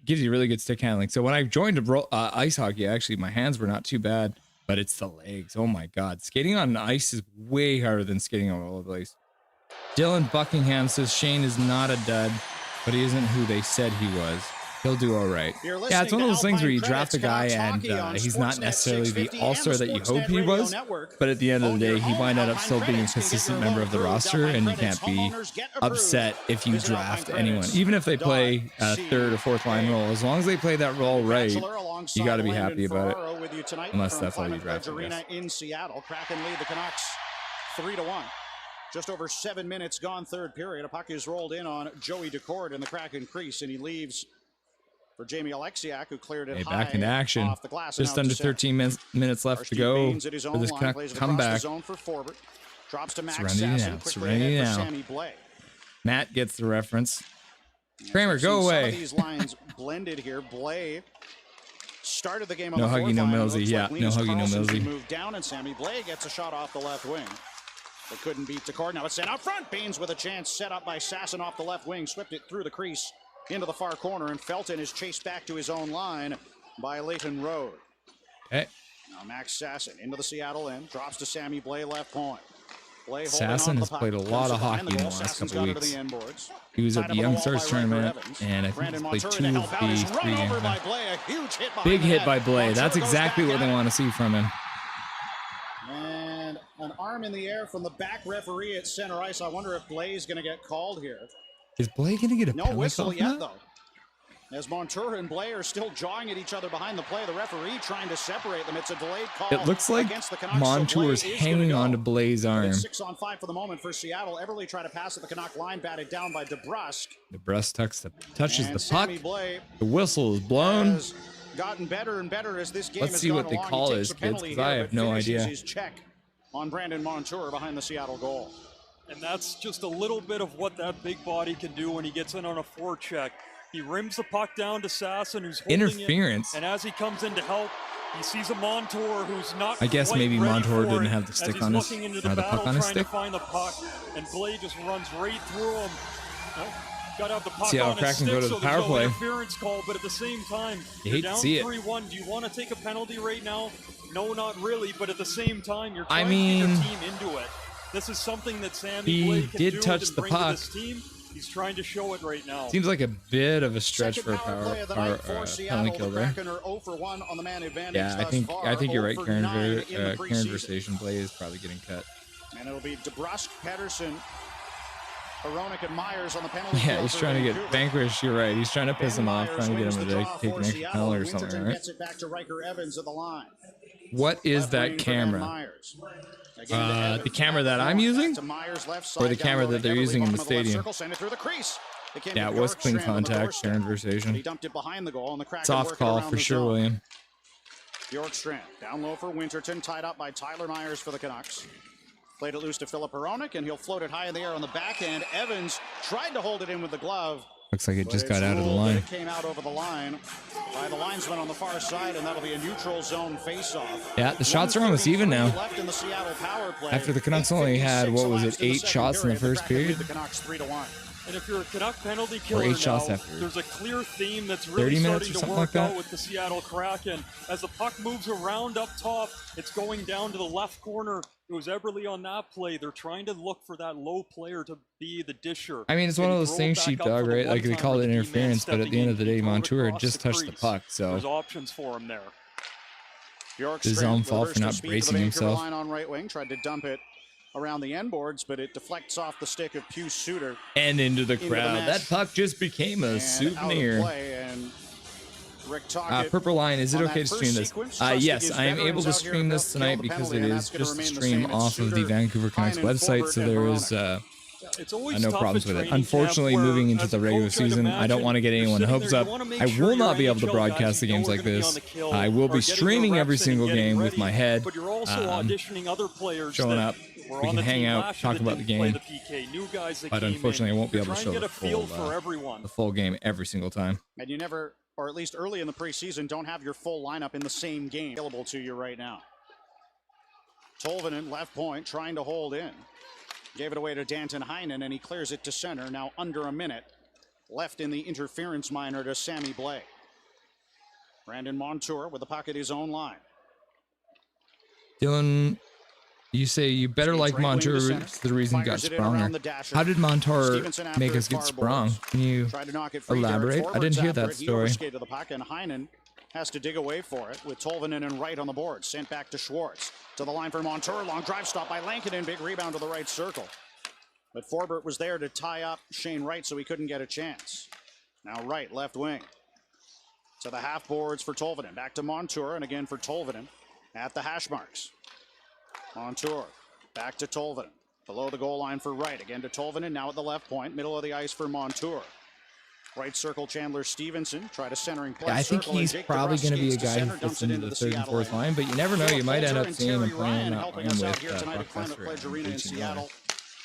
gives you really good stick handling. So when I joined ice hockey, actually my hands were not too bad, but it's the legs. Oh my God. Skating on ice is way harder than skating on rollerblades. Dylan Buckingham says Shane is not a dud, but he isn't who they said he was. He'll do all right. Yeah, it's one of those things where you draft a guy and he's not necessarily the all-star that you hope he was, but at the end of the day, he might end up still being a consistent member of the roster, and you can't be upset if you draft anyone. Even if they play a third or fourth line role, as long as they play that role right, you got to be happy about it, unless that's all you draft. In Seattle, Kraken lead the Canucks 3-1. Just over 7 minutes gone, third period. A puck is rolled in on Joey Decord in the Kraken crease, and he leaves for Jamie Alexiak, who cleared it back into action. Off the glass. Just under 13 minutes left to go for this comeback. Drops to Max Serenity now. Matt gets the reference. Kramer, go away. Some of these lines blended here. Blay started the game on no the huggy, fourth no line. Millsy. Yeah, no huggy, no Millsy. Moved down, and Sammy Blay gets a shot off the left wing. They couldn't beat Decord. Now it's sent out front. Baines with a chance, set up by Sasson off the left wing, swept it through the crease into the far corner, and Felton is chased back to his own line by Leighton Road. Okay. Now Max Sasson into the Seattle end, drops to Sammy Blais, left point. Sasson has played a lot of hockey in the last couple of weeks. He was at the Young Stars tournament, and I think he's played 2 of the 3 games. Big hit by Blais. That's exactly what they want to see from him. And an arm in the air from the back referee at center ice. I wonder if Blais is going to get called here. Is Blais going to get a penalty? No whistle yet, though. As Montour and Blais are still jawing at each other behind the play, the referee trying to separate them. It's a delayed call. It looks like Montour's hanging on to Blais' arm. 6-on-5 for the moment for Seattle. Everly tried to pass at the Canuck line, batted down by DeBrusk. DeBrusk touches the puck. Blais the whistle is blown. Has gotten better and better as this game Let's see what the call is, kids, because I have no idea. His check on Brandon Montour behind the Seattle goal. And that's just a little bit of what that big body can do when he gets in on a forecheck. He rims the puck down to Sasson, who's holding interference. It, and as he comes in to help, he sees a Montour who's not. I guess maybe Montour didn't have the stick on his, the puck on his stick. To find the puck, and Blais just runs right through him. Got to have the puck see how on Kraken his go stick, to the so power play. Interference call, but at the same time, you you're hate down to see 3-1. Do you want to take a penalty right now? No, not really. But at the same time, you're trying to get your team into it. This is something that Sammy Blais can do touch the bring puck. To this team. He's trying to show it right now. Seems like a bit of a stretch for a penalty kill there. Yeah, I think you're right. Conversation Blais is probably getting cut. And it'll be DeBrusk, Pedersen, Hronek, and Myers on the penalty. Yeah, he's trying to get vanquished. You're right. He's trying to piss him off, trying to get him to take an extra penalty or something, right? Gets it back to Riker Evans at the line. What is that camera? The camera that I'm using, or the camera that they're using in the stadium? Yeah, it was clean contact, conversation. Soft call for sure, William. Bjorkstrand down low for Winterton, tied up by Tyler Myers for the Canucks. Played it loose to Philip Hronek, and he'll float it high in the air on the backhand. Evans tried to hold it in with the glove. Looks like it just got out of the line. It came out over the line by the linesman on the far side, and that'll be a neutral zone face-off. Yeah, the shots are almost even now. Left in the Seattle power play. After the Canucks only had, what was it, 8 shots in the first period? The Canucks 3-1. And if you're a Canuck penalty killer there's a clear theme that's really starting to work out with the Seattle Kraken. As the puck moves around up top, it's going down to the left corner. It was Eberle on that play. They're trying to look for that low player to be the disher. I mean, it's one of those things, sheepdog, right? Like they call it interference, but at the end of the day, Montour just touched the puck, so there's options for him there. It's his own fault for not bracing himself. On right wing, tried to dump it around the end boards, but it deflects off the stick of Pius Suter and into the crowd. That puck just became a souvenir. Purple Line, is it okay to stream this? Yes, I am able to stream this tonight because it is just a stream off of the Vancouver Canucks website, so there is no problems with it. Unfortunately, moving into the regular season, I don't want to get anyone hopes up. I will not be able to broadcast the games like this. I will be streaming every single game with my head, showing up. We can hang out, talk about the game, but unfortunately, I won't be able to show the full game every single time. And you never, or at least early in the preseason, don't have your full lineup in the same game available to you right now. Tolvanen, left point, trying to hold in. Gave it away to Danton Heinen, and he clears it to center. Now under a minute left in the interference minor to Sammy Blais. Brandon Montour with the puck at his own line. Dylan, you say you better like Montour for the reason he got sprung. How did Montour make us get sprung? Can you elaborate? I didn't hear that story. And Heinen has to dig away for it with Tolvanen and Wright on the board. Sent back to Schwartz. To the line for Montour. Long drive stop by Lankinen. Big rebound to the right circle. But Forbert was there to tie up Shane Wright, so he couldn't get a chance. Now Wright, left wing. To the half boards for Tolvanen. Back to Montour, and again for Tolvanen at the hash marks. Montour, back to Tolvanen. Below the goal line for Wright. Again to Tolvanen, now at the left point. Middle of the ice for Montour. Right circle, Chandler Stevenson. Try to centering play. Yeah, I think he's probably going to be a guy who fits into the third and fourth line, but you never know. You might end up seeing him playing with Brock Lesnar.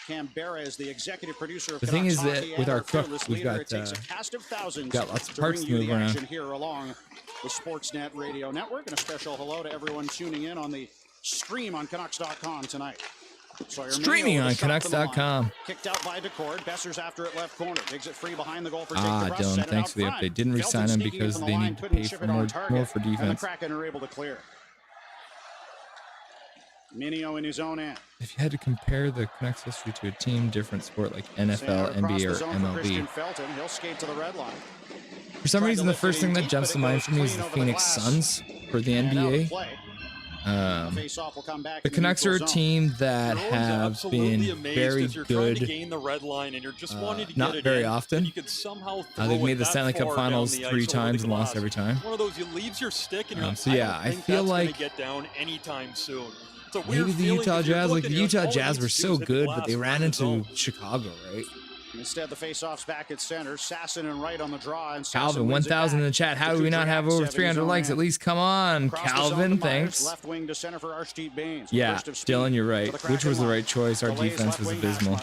Canberra is the executive producer of the thing is that with our cook, we've got lots of parts to move around here along the Sportsnet Radio Network, and a special hello to everyone tuning in on the stream on Canucks.com tonight. Streaming on Canucks.com. Kicked out by Decord. Besser's after it left corner. Digs it free behind the goal for Dylan, thanks for the update. Didn't re-sign him because they need to pay for more for defense. And the Kraken are able to clear. Minio in his own end. If you had to compare the Canucks history to a team, different sport like NFL, NBA, or MLB, He'll skate to the red line. for some reason, the first thing that jumps to mind for me is the Phoenix Suns for the NBA. The Canucks are a team that have been very good. Not very often. They've made the Stanley Cup Finals 3 times and lost every time. One of those, you leaves your stick and you're so yeah, I feel like get down anytime soon. Maybe the Utah Jazz, like the Utah Jazz were so good, but they ran into Chicago, right? Instead, the face-off's back at center. Sasson and Wright on the draw. And Calvin, 1,000 in the chat. How do we not have over 300 likes? At least, come on, Calvin. Thanks. Left wing to center for Arshdeep Baines. Yeah, Dylan, you're right. Which was the right choice? Our defense was abysmal.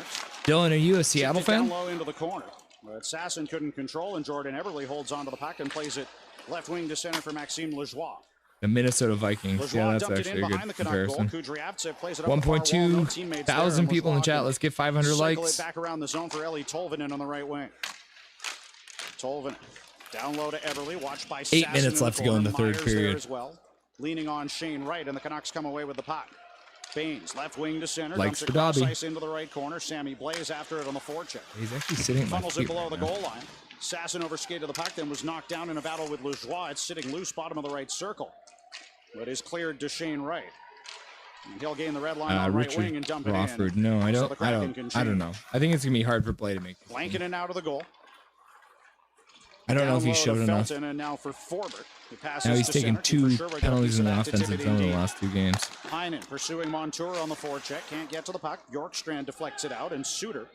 Dylan, are you a Seattle fan? Low into the corner. But Sasson couldn't control, and Jordan Eberle holds onto the puck and plays it left wing to center for Maxime Lajoie. The Minnesota Vikings. Yeah, that's actually a good comparison. 1.2 thousand people in the chat. Let's get 500 likes. Back around the zone for Eli Tolvanen on the right wing. Tolvanen down low to Eberle. Watched by 8 minutes left to go in the third period. As well. Leaning on Shane Wright, and the Canucks come away with the puck. Baines left wing to center. Likes for Dobby. Into the right corner. Sammy Blaze after it on the forecheck. He's actually sitting. Funnels it below the goal line. Sasson overskated the puck, then was knocked down in a battle with Lajoie. It's sitting loose, bottom of the right circle. But is cleared to Shane Wright. And he'll gain the red line on right wing and dump Crawford. it in. No, I don't know. I think it's gonna be hard for Play to make. Blanking it out of the goal. I don't know if he showed enough. And now for Forbert. Now he's taken 2 penalties in the offensive zone in the last 2 games. Heinen pursuing Montour on the forecheck. Can't get to the puck. Bjorkstrand deflects it out, and Suter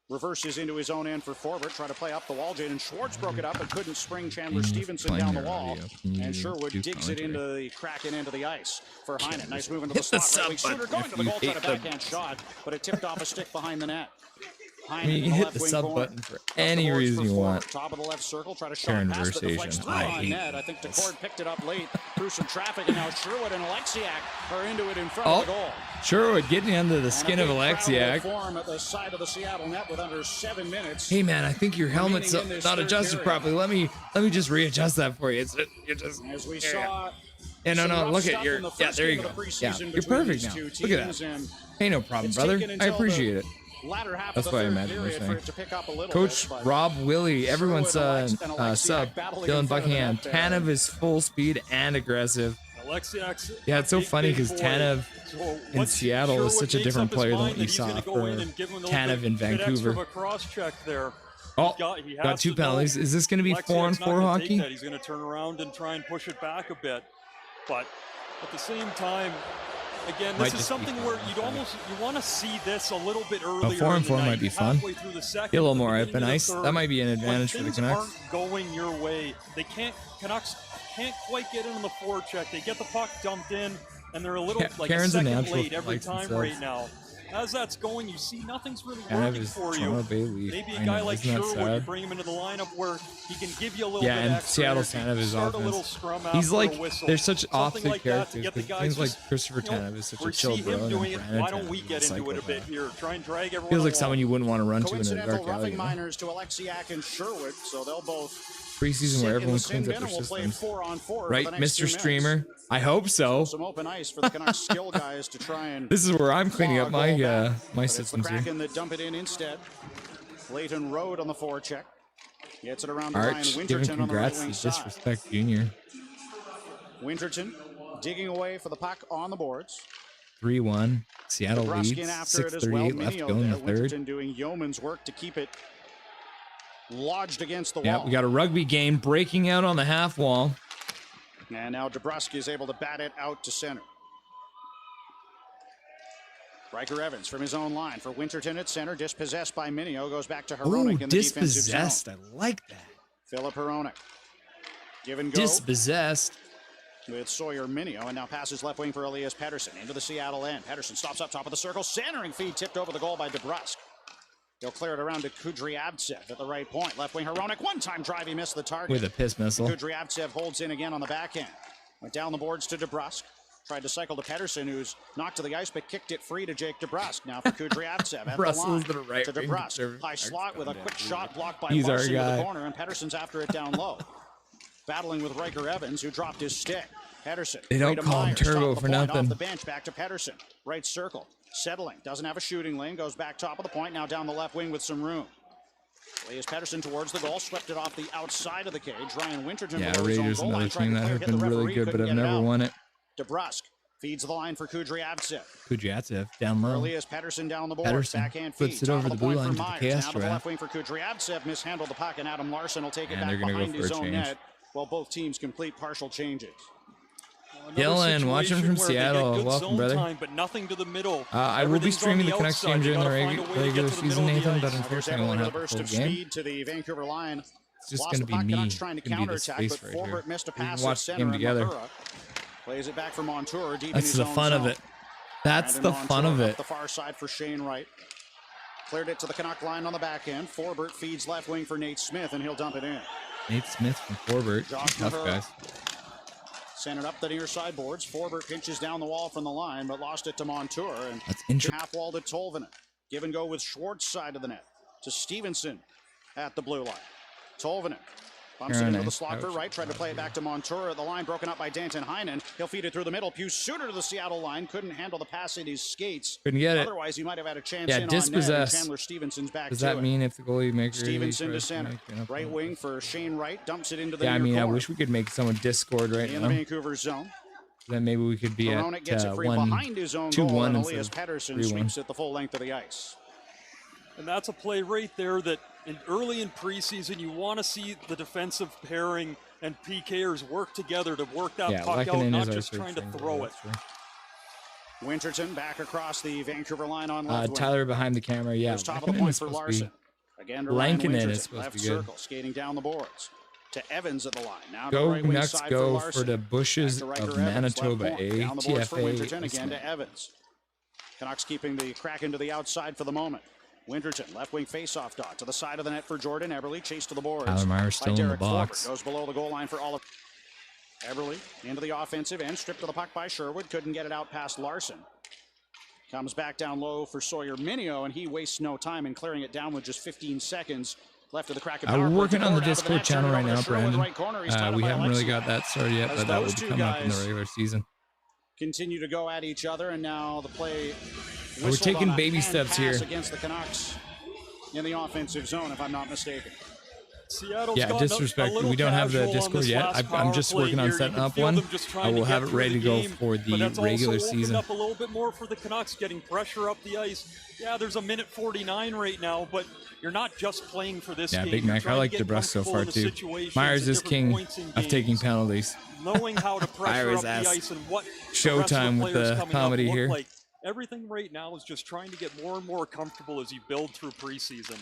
reverses into his own end for Forbert. Try to play up the wall. Jaden Schwartz broke it up and couldn't spring Chandler Stevenson down the wall. And Sherwood digs it into the Kraken into the ice for Heinen. Nice move into the slot. Right, Suter going to the goal, tried a backhand shot, but it tipped off a stick behind the net. You can hit the sub button for any reason you want. Top of the left circle, try to shot past it, deflects through on net. I think Decord picked it up late through some traffic, and now Sherwood and Alexiak are into it in front of the goal. Sherwood getting under the skin of Alexiak. Form at the side of the Seattle net with under 7 minutes. Hey man, I think your helmet's not adjusted properly. Let me just readjust that for you. You're just as we saw. Yeah, no, look at your. Yeah, there you go. Yeah, you're perfect now. Look at that. Hey, no problem, brother. I appreciate it. That's what I imagine you're saying. Coach Rob Willie, everyone's sub. Dylan Buckingham. Tanev is full speed and aggressive. Yeah, it's so funny because Tanev in Seattle is such a different player than what you saw for Tanev in Vancouver. Oh, got 2 penalties. Is this going to be 4-on-4 hockey? He's going to turn around and try and push it back a bit. But at the same time, again, this is something where you want to see this a little bit earlier. 4-on-4 might be fun. Get a little more open ice. That might be an advantage for the Canucks. Aren't going your way. Canucks can't quite get in the forecheck. They get the puck dumped in, and they're a little like a second late every time right now. As that's going, you see nothing's really working for you. Maybe a guy like Sherwood, you bring him into the lineup where he can give you a little bit and extra. Seattle's Tanev is offense. He's like, there's such opposite characters. Things like Christopher Tanev is such a chill bro. Why don't we get into it a bit here? Try and drag everyone. Feels like someone you wouldn't want to run to in a dark alley. Minors to Alexiak and Sherwood, so they'll both. Preseason where everyone cleans up their systems. Right, Mr. Streamer? I hope so. Some open ice for the Canucks skill guys to try and this is where I'm cleaning up my my systems here. Kraken that dump it in instead. Leighton Road on the forecheck. Gets it around the Arch, line. giving Winterton on the right congrats wing to side. Disrespect Junior. Winterton digging away for the puck on the boards. 3-1. Seattle leads. 6:38 left to go in the third. Winterton doing yeoman's work to keep it lodged against the wall. Yeah, we got a rugby game breaking out on the half wall. And now DeBrusk is able to bat it out to center. Riker Evans from his own line for Winterton at center. Dispossessed by Minio. Goes back to Hronek in the defensive zone. Dispossessed. I like that. Philip Hronek. Give and go. Dispossessed. With Sawyer Minio. And now passes left wing for Elias Pettersson. Into the Seattle end. Pettersson stops up top of the circle. Centering feed tipped over the goal by DeBrusk. He'll clear it around to Kudryavtsev at the right point. Left wing Hronek. One-time drive. He missed the target. With a piss missile. Kudryavtsev holds in again on the backhand. Went down the boards to DeBrusk. Tried to cycle to Pettersson, who's knocked to the ice, but kicked it free to Jake DeBrusk. Now for Kudryavtsev at Russell's the the line right to wing DeBrusk. conservative. High slot with a quick shot blocked by He's our Larson to guy. the corner, and Pettersson's after it down low. Battling with Riker Evans, who dropped his stick. Pettersson. They don't call him Turbo for nothing. Off the bench, back to Pettersson. Right circle. Settling. Doesn't have a shooting lane. Goes back top of the point. Now down the left wing with some room. Plays Pettersson towards the goal. Swept it off the outside of the cage. Ryan Winterton. Yeah, Rangers another team that have been really good, but have never won it. DeBrusk feeds the line for Kudryavtsev. Kudryavtsev down low. Early as Pettersson down the board. Pettersson Backhand flips feed. it over the blue line to the Myers. chaos Now to the draft. left wing for Kudryavtsev. Mishandled the puck, and Adam Larson will take it back they're gonna behind go for his a own change. net while both teams complete partial changes. Dylan, watching from Seattle. Welcome, brother. Time, but nothing to the middle. I will be streaming the Canucks game during the regular season, Nathan, but There's unfortunately I won't have a the burst full of game. speed to the Vancouver line. It's just Lost going to the be puck. me. Canucks trying to It's gonna be this counterattack, face but right Forbert here. missed a We can pass watch at the center game and together. Mahura plays it back for Montour deep in That's his the own fun of zone. it. That's Brandon the fun of Montour it. up the far side for Shane Wright. Cleared it to the Canuck line on the back end. Forbert feeds left wing for Nate Smith, and he'll dump it in. Nate Smith from Forbert. Josh Tough Mahura. guys. Sent it up the near side boards. Forbert pinches down the wall from the line, but lost it to Montour. And That's interesting. half wall to Tolvanen. Give and go with Schwartz side of the net to Stevenson at the blue line. Tolvanen bumps it into the slot for right. Tried to play it back to Montour. The line broken up by Danton Heinen. He'll feed it through the middle. Pius Suter to the Seattle line. Couldn't handle the pass in his skates. Couldn't get it. Otherwise, he might have had a chance Yeah, in on net. And dispossessed. Chandler Stevenson's back Does to that it. mean if the goalie makes Stevenson to center. Right wing for Shane Wright. Dumps it into the Yeah, I near mean, I corner. wish we could make someone Discord right in now. the Vancouver zone. Then maybe we could be Veronic gets it at free behind his own goal, 2-1 and instead Elias of Pettersson 3-1. sweeps it the full length of the ice. And that's a play right there that early in preseason, you want to see the defensive pairing and PKers work together to work that puck out, Lehkonen not is our just third trying to string throw goalie, it. that's true. Winterton back across the Vancouver line on left wing. Tyler behind the camera, yeah. Here's top of the Lehkonen point is for supposed to be- Larson. Again to Ryan Lankinen Winterton. is supposed Left to be good. circle, skating down the boards. To Evans at the line. Now Go to the right wing Canucks, side go for for Larson. the bushes Back to Riker of Evans, Manitoba, left point. Down the boards for Winterton, TFA. again to Evans. Canucks keeping the Kraken to the outside for the moment. Winterton, left wing faceoff dot to the side of the net for Jordan Eberle. Chase to the boards. Tyler Myers still in the Derek box. Forbert goes below the goal line for Oliver. Eberle into the offensive end, stripped to the puck by Sherwood. Couldn't get it out past Larson. Comes back down low for Sawyer Minio, and he wastes no time in clearing it down with just 15 seconds left of the Kraken. We're working on the Out of Discord net, channel turned right it over now, to Sherwood, Brandon. right corner. He's tied up We by haven't really Alexi. got that started yet, As but that will those be two coming up in the guys regular season. Continue to go at each other, and now the play. We're whistled taking on a baby hand steps pass here. against the Canucks in the offensive zone, if I'm not mistaken. Seattle's Yeah, gotten disrespect. a little We don't have the casual on Discord this yet. last I'm power just play working on here. You setting can up feel one. them just trying I to will get have it through ready the to go game, for but the that's regular also opened season. up a little bit more for the Canucks, getting pressure up the ice. Yeah, there's a minute 49 right now, but you're not just playing for this Yeah, game. Big You're Mac. I trying to like get DeBrusk so comfortable far in the too. situations Myers at is different king points in of taking games. penalties. Knowing how to pressure Ira's up the ass. ice and what the rest of Showtime with players the coming comedy up look here. like. Everything right now is just trying to get more and more comfortable as you build through preseason.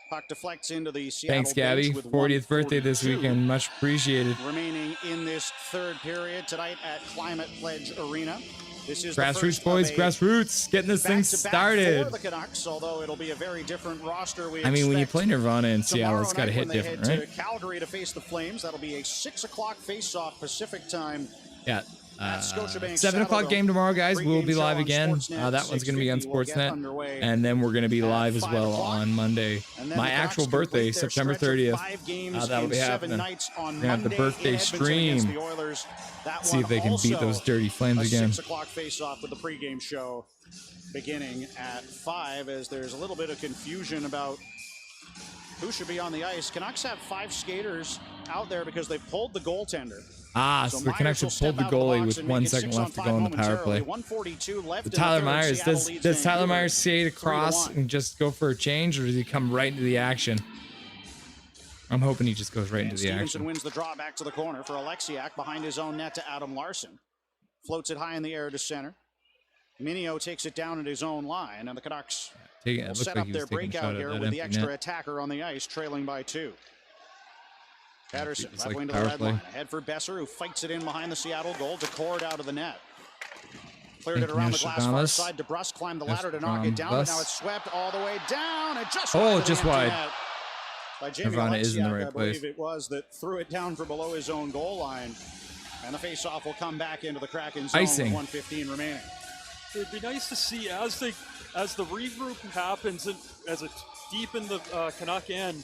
Puck deflects into the Seattle Thanks, Gabby. bench with 40th birthday this 1:42 weekend. Much appreciated. remaining in this third period tonight at Climate Pledge Arena. This is Grassroots, the boys. first of a Grassroots. Getting this thing back-to-back started. for the Canucks, although it'll be a very different roster. I mean, when you play Nirvana in Seattle, it's got to hit tomorrow night when different, they right? head to Calgary to face the Flames. That'll be a 6 o'clock face-off Pacific time. Yeah. At Scotiabank 7 o'clock Saddledome. game tomorrow, guys. We'll Pregame be show live on again. Sportsnet, That one's going to be on 6:50 will get Sportsnet. underway And then we're going to be at live as 5 well o'clock. on Monday. And then My the Canucks actual complete birthday, their September stretch of 30th. 5 games That'll in be 7 happening. nights on Gonna have the Monday birthday in Edmonton against stream. the Oilers. That See one if they can beat also those dirty Flames a again. 6 o'clock face-off with the pregame show beginning at 5, as there's a little bit of confusion about who should be on the ice. Canucks have 5 skaters out there because they've pulled the goaltender. So the Canucks have pulled the goalie with 1 second left to go in the power play. 1:42 left The in the Tyler third. Myers, Seattle does leads Tyler Vancouver Myers skate across 3-1. and just go for a change, or does he come right into the action? I'm hoping he just goes right into the Stevenson action. wins the draw back to the corner for Alexiak behind his own net to Adam Larson. Floats it high in the air to center. Minio takes it down at his own line, and the Canucks It will looks set like up he their was taking a shot breakout at here that with the empty extra net. attacker on the ice, trailing by 2. Patterson, It's left like wing to the power red play. line. Ahead for Besser, who fights it in behind the Seattle goal. Decord out of the net. Cleared it around the glass far Nostradamus. side. DeBrusk climbed the ladder to knock it down, but Nostradamus. now it's swept all the way down. And just Oh, wide of the just empty wide. net by Jamie Nirvana is in the Alexiak, right I believe place. it was, that threw it down for below his own goal line. And the faceoff will come back into the Kraken zone Icing. with 1:15 remaining. It'd be nice to see as the regroup happens and as it's deep in the Canuck end,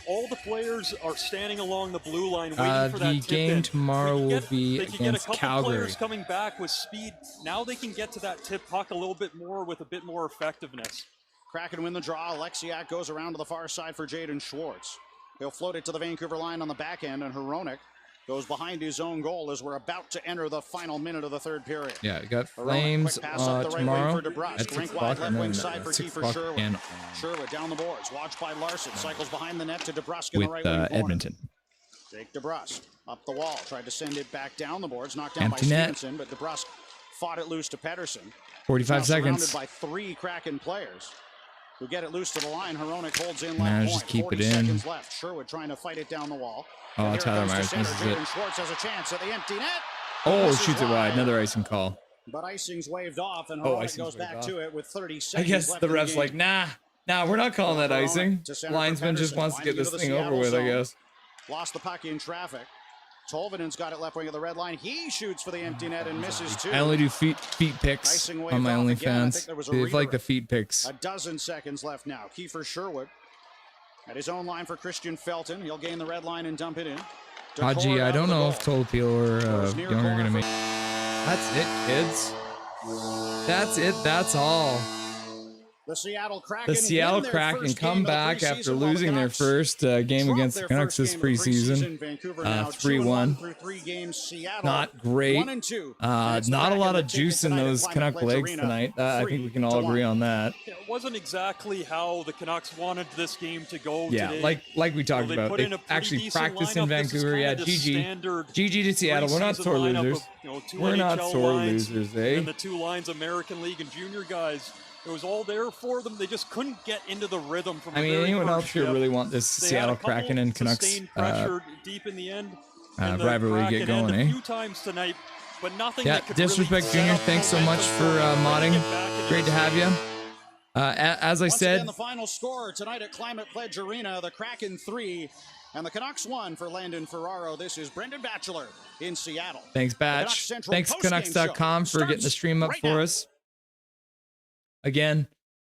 all the players are standing along the blue line waiting for that tip The game in. tomorrow will be they can get a against couple Calgary. players coming back with speed. Now they can get to that tip puck a little bit more with a bit more effectiveness. Kraken win the draw. Alexiak goes around to the far side for Jaden Schwartz. He'll float it to the Vancouver line on the back end, and Hronek goes behind his own goal as we're about to enter the final minute of the third period. Yeah, we got Hronek, Flames quick pass up the right tomorrow wing for DeBrusk. at 6 Rink o'clock, wide left and wing then side for 6 Kiefer o'clock Sherwood. again Sherwood down the boards, watched by Larson. Cycles behind the net to DeBrusk in the right with wing corner. Edmonton. Jake DeBrusk up the wall, tried to send it back down the boards, knocked down Empty by net. Stevenson, but DeBrusk fought it loose to Pedersen. 45 Now seconds. surrounded by 3 Kraken players who get it loose to the line. Hronek holds in Nah, left just point. keep 40 it in. seconds left. Sherwood trying to fight it down the wall. Oh, And here Tyler comes to Myers center. misses it. Jaden Schwartz has a chance at the empty net. Oh, Misses shoots it wide. Another icing call. But icing's waved off, and Oh, Hronek icing's goes waved back off. to it with 30 I seconds guess left the in ref's game. like, nah, we're not calling that Hronek icing. to center for Linesman just Pedersen, wants to get winding this to the thing over Seattle with, I zone. guess. Lost the puck in traffic. Tolvanen's got it left wing at the red line. He shoots for the empty net and misses too. I only do feet picks Icing on my waved off again. I think OnlyFans. there was a They like redirect. the feet picks. A dozen seconds left now. Kiefer Sherwood at his own line for Christian Felton. He'll gain the red line and dump it in. Haji, Decor I out don't of the know goal. if Tolpil or Goes near Young are corner going to for- make. That's it, kids. That's it. That's all. The Seattle Kraken, The Seattle win their Kraken first come game of the back preseason, after while the losing their Canucks first game dropped against their the Canucks first this game of the preseason. Vancouver now 3-1. 2-1 through 3 games. Seattle Not great. 1-2. And it's the Not a Kraken lot that of take it juice in tonight at those Climate Canuck Pledge legs Arena, tonight. I think we can all 3-1. agree on that. It wasn't exactly how the Canucks wanted this game to go Yeah, today. like we talked They about. put in They a pretty actually decent practiced in lineup. This is Vancouver. kinda Yeah, the GG. standard GG to Seattle. We're not preseason sore lineup losers. of, 2 We're not NHL sore lines losers, eh? And the 2 lines, American League and junior guys. It was all there for them. They just couldn't get into the rhythm from I the mean, very anyone first else here shift. really want this They had Seattle a couple Kraken and Canucks sustained pressure deep in the end. and the rivalry Kraken get going, ended eh? a few times tonight, but nothing Yeah, that could Disrespect really Junior, set up thanks so momentum much for them to modding. get back into Great to this have you. series. As I Once again, said, the final score tonight at Climate Pledge Arena, the Kraken 3 and the Canucks 1 for Landon Ferraro. This is Brendan Batchelor in Seattle. thanks, The Canucks Batch. Central Thanks, postgame Canucks.com, show for getting the starts stream up right for now. us. Again,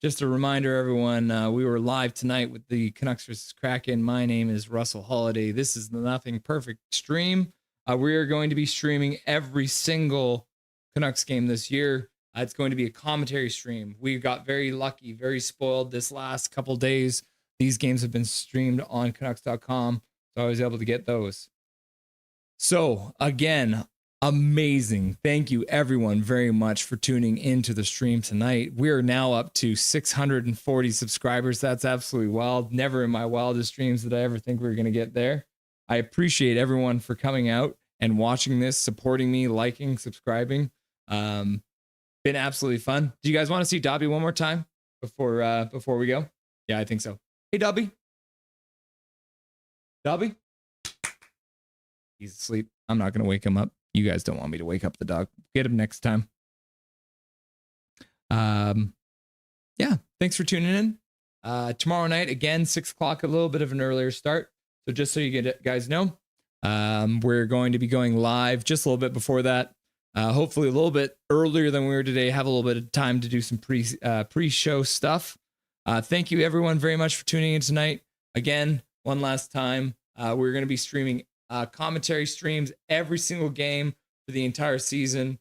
just a reminder, everyone, we were live tonight with the Canucks vs. Kraken. My name is Russell Holiday. This is the Nothing Perfect stream. We are going to be streaming every single Canucks game this year. It's going to be a commentary stream. We got very lucky, very spoiled this last couple days. These games have been streamed on Canucks.com, so I was able to get those. So, again, amazing. Thank you, everyone, very much for tuning into the stream tonight. We are now up to 640 subscribers. That's absolutely wild. Never in my wildest dreams did I ever think we were going to get there. I appreciate everyone for coming out and watching this, supporting me, liking, subscribing. Been absolutely fun. Do you guys want to see Dobby one more time before we go? Yeah, I think so. Hey, Dobby. Dobby? He's asleep. I'm not going to wake him up. You guys don't want me to wake up the dog. Get him next time. Yeah, thanks for tuning in. Tomorrow night, again, 6 o'clock, a little bit of an earlier start. So just so you guys know, we're going to be going live just a little bit before that. Hopefully a little bit earlier than we were today. Have a little bit of time to do some pre-show stuff. Thank you everyone very much for tuning in tonight. Again, one last time, we're going to be streaming commentary streams every single game for the entire season.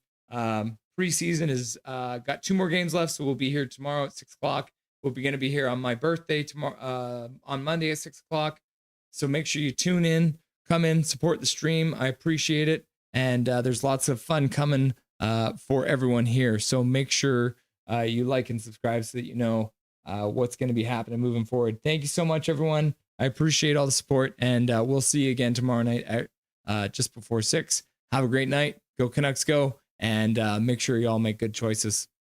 Preseason is got 2 more games left, so we'll be here tomorrow at 6 o'clock. We'll be going to be here on my birthday tomorrow, on Monday at 6 o'clock. So make sure you tune in, come in, support the stream. I appreciate it. And there's lots of fun coming for everyone here. So make sure you like and subscribe so that you know what's going to be happening moving forward. Thank you so much, everyone. I appreciate all the support. And we'll see you again tomorrow night at just before 6. Have a great night. Go Canucks, go. And make sure you all make good choices.